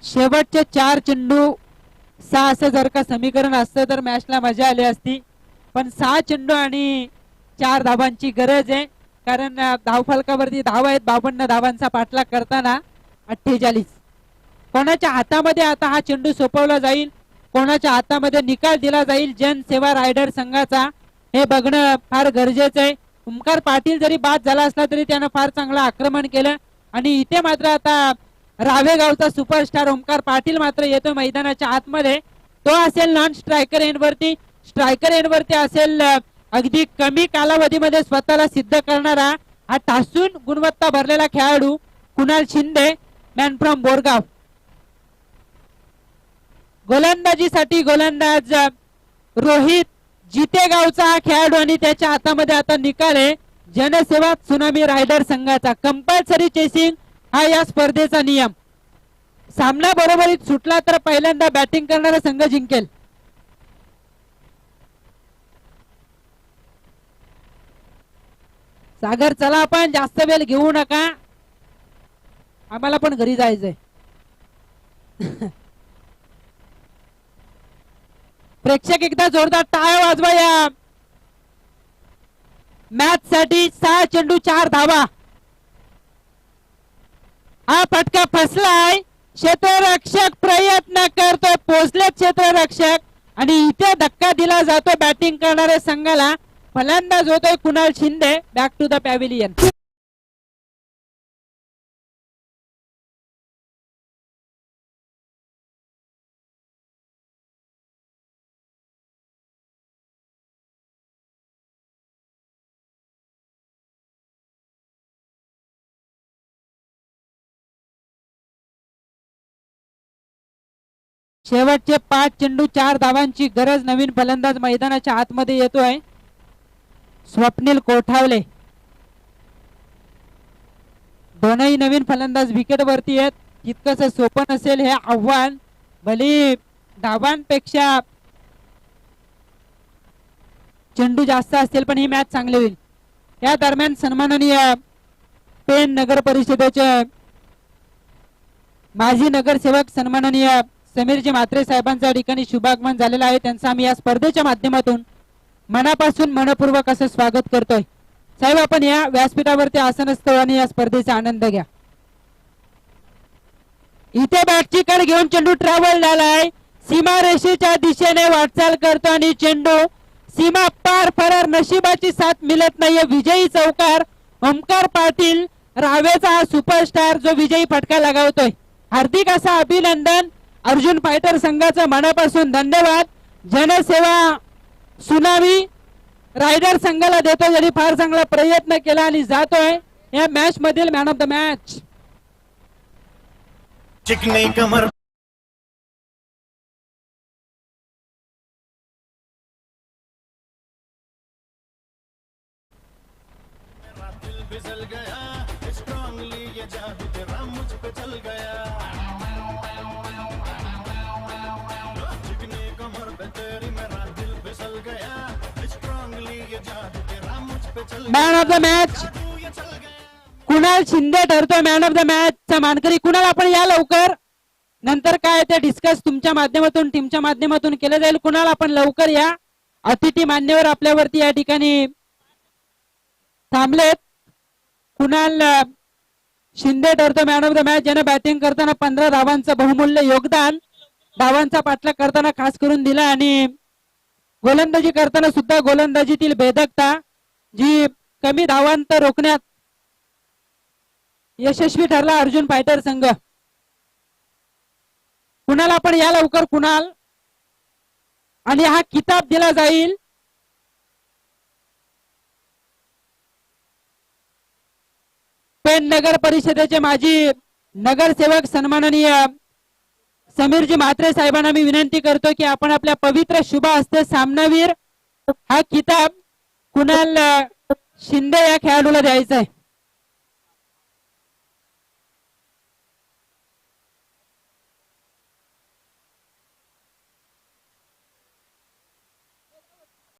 शेवटचे 4 चेंडू 6 असं जर का समीकरण असतं तर मॅचला मजा आली असती, पण 6 चेंडू आणि 4 धावांची गरज आहे. कारण धावफलकावरती धाव आहेत 52 धावांचा पाठलाग करताना 48. कोणाच्या हातामध्ये आता हा चेंडू सोपवला जाईल, कोणाच्या हातामध्ये निकाल दिला जाईल जनसेवा रायडर संघाचा, हे बघणं फार गरजेचं आहे. ओमकार पाटील जरी बाद झाला असला तरी त्यानं फार चांगलं आक्रमण केलं आणि इथे मात्र आता रावेगावचा सुपरस्टार ओमकार पाटील मात्र येतो मैदानाच्या आतमध्ये. तो असेल नॉन स्ट्रायकर एंडवरती. स्ट्रायकर एंडवरती असेल अगदी कमी कालावधीमध्ये स्वतःला सिद्ध करणारा हा ठासून गुणवत्ता भरलेला खेळाडू कुणाल शिंदे, मॅन फ्रॉम बोरगाव. गोलंदाजीसाठी गोलंदाज रोहित जितेगावचा हा खेळाडू आणि त्याच्या हातामध्ये आता निकाल आहे जनसेवा त्सुनामी रायडर संघाचा. कंपल्सरी चेसिंग हा या स्पर्धेचा नियम. सामना बरोबरीत सुटला तर पहिल्यांदा बॅटिंग करणारा संघ जिंकेल. सागर चला आपण जास्त वेळ घेऊ नका, आम्हाला पण घरी जायचंय. प्रेक्षक एकदा जोरदार टाळ्या वाजवा या मॅच साठी. 6 चेंडू 4 धावा. हा फटका फसलाय. क्षेत्ररक्षक प्रयत्न करतोय, पोहोचले क्षेत्ररक्षक आणि इथे धक्का दिला जातो बॅटिंग करणाऱ्या संघाला. फलंदाज होतोय Kunal Shinde. Back to the pavilion. शेवटचे 5 चेंडू 4 धावांची गरज. नवीन फलंदाज मैदानाच्या आतमध्ये येतोय स्वप्नील कोठावले. दोनही नवीन फलंदाज विकेट वरती आहेत. तितकंच सोपं नसेल हे आव्हान. भले धावांपेक्षा चेंडू जास्त असतील पण ही मॅच चांगली होईल. या दरम्यान सन्माननीय पेण नगर परिषदेचे माजी नगरसेवक सन्माननीय समीरजी म्हात्रे साहेबांच्या ठिकाणी शुभागमन झालेलं आहे. त्यांचं आम्ही या स्पर्धेच्या माध्यमातून मनापासून मनपूर्वक असं स्वागत करतोय. साहेब, आपण या व्यासपीठावरती आसनस्थ आणि या स्पर्धेचा आनंद घ्या. इथे बॅटची कड घेऊन चेंडू ट्रॅव्हल झालाय, सीमारेषेच्या दिशेने वाटचाल करतो आणि चेंडू सीमा पार फरार. नशिबाची साथ मिळत नाहीये. विजयी चौकार ओमकार पाटील रावेचा हा सुपरस्टार जो विजयी फटका लगावतोय. हार्दिक असं अभिनंदन. अर्जुन फायटर संघाचा मनापासून धन्यवाद. जनसेवा सुनामी रायडर संघाला देतो, ज्यांनी फार चांगला प्रयत्न केला आणि जातोय या मॅच मधील मॅन ऑफ द मॅच. चिकनी कमर फिसल गया स्ट्रांगली ये जादू तेरा मुझ पे चल गया चिकनी कमर पे तेरी मेरा दिल फिसल गया स्ट्रांगली ये जादू तेरा मुझ पे चल man of the match Kunal Shinde ठरतोय मॅन ऑफ द मॅच चा मानकरी. कुणाल, आपण या लवकर. नंतर काय ते डिस्कस तुमच्या माध्यमातून टीमच्या माध्यमातून केलं जाईल. कुणाल, आपण लवकर या. अतिथी मान्यवर आपल्यावरती या ठिकाणी थांबलेत. कुणाल शिंदे ठरतो मॅन ऑफ द मॅच, ज्याने बॅटिंग करताना 15 धावांचं बहुमूल्य योगदान, धावांचा पाठलाग करताना खास करून दिला आणि गोलंदाजी करताना सुद्धा गोलंदाजीतील भेदकता जी कमी धावांत रोखण्यात यशस्वी ठरला अर्जुन फायटर संघ. कुणाल, आपण या लवकर. कुणाल, आणि हा किताब दिला जाईल पेण नगर परिषदेचे माजी नगरसेवक सन्माननीय समीरजी म्हात्रे साहेबांना मी विनंती करतो की आपण आपल्या पवित्र शुभ हस्ते सामनावीर हा किताब कुणाल शिंदे या खेळाडूला द्यायचा आहे.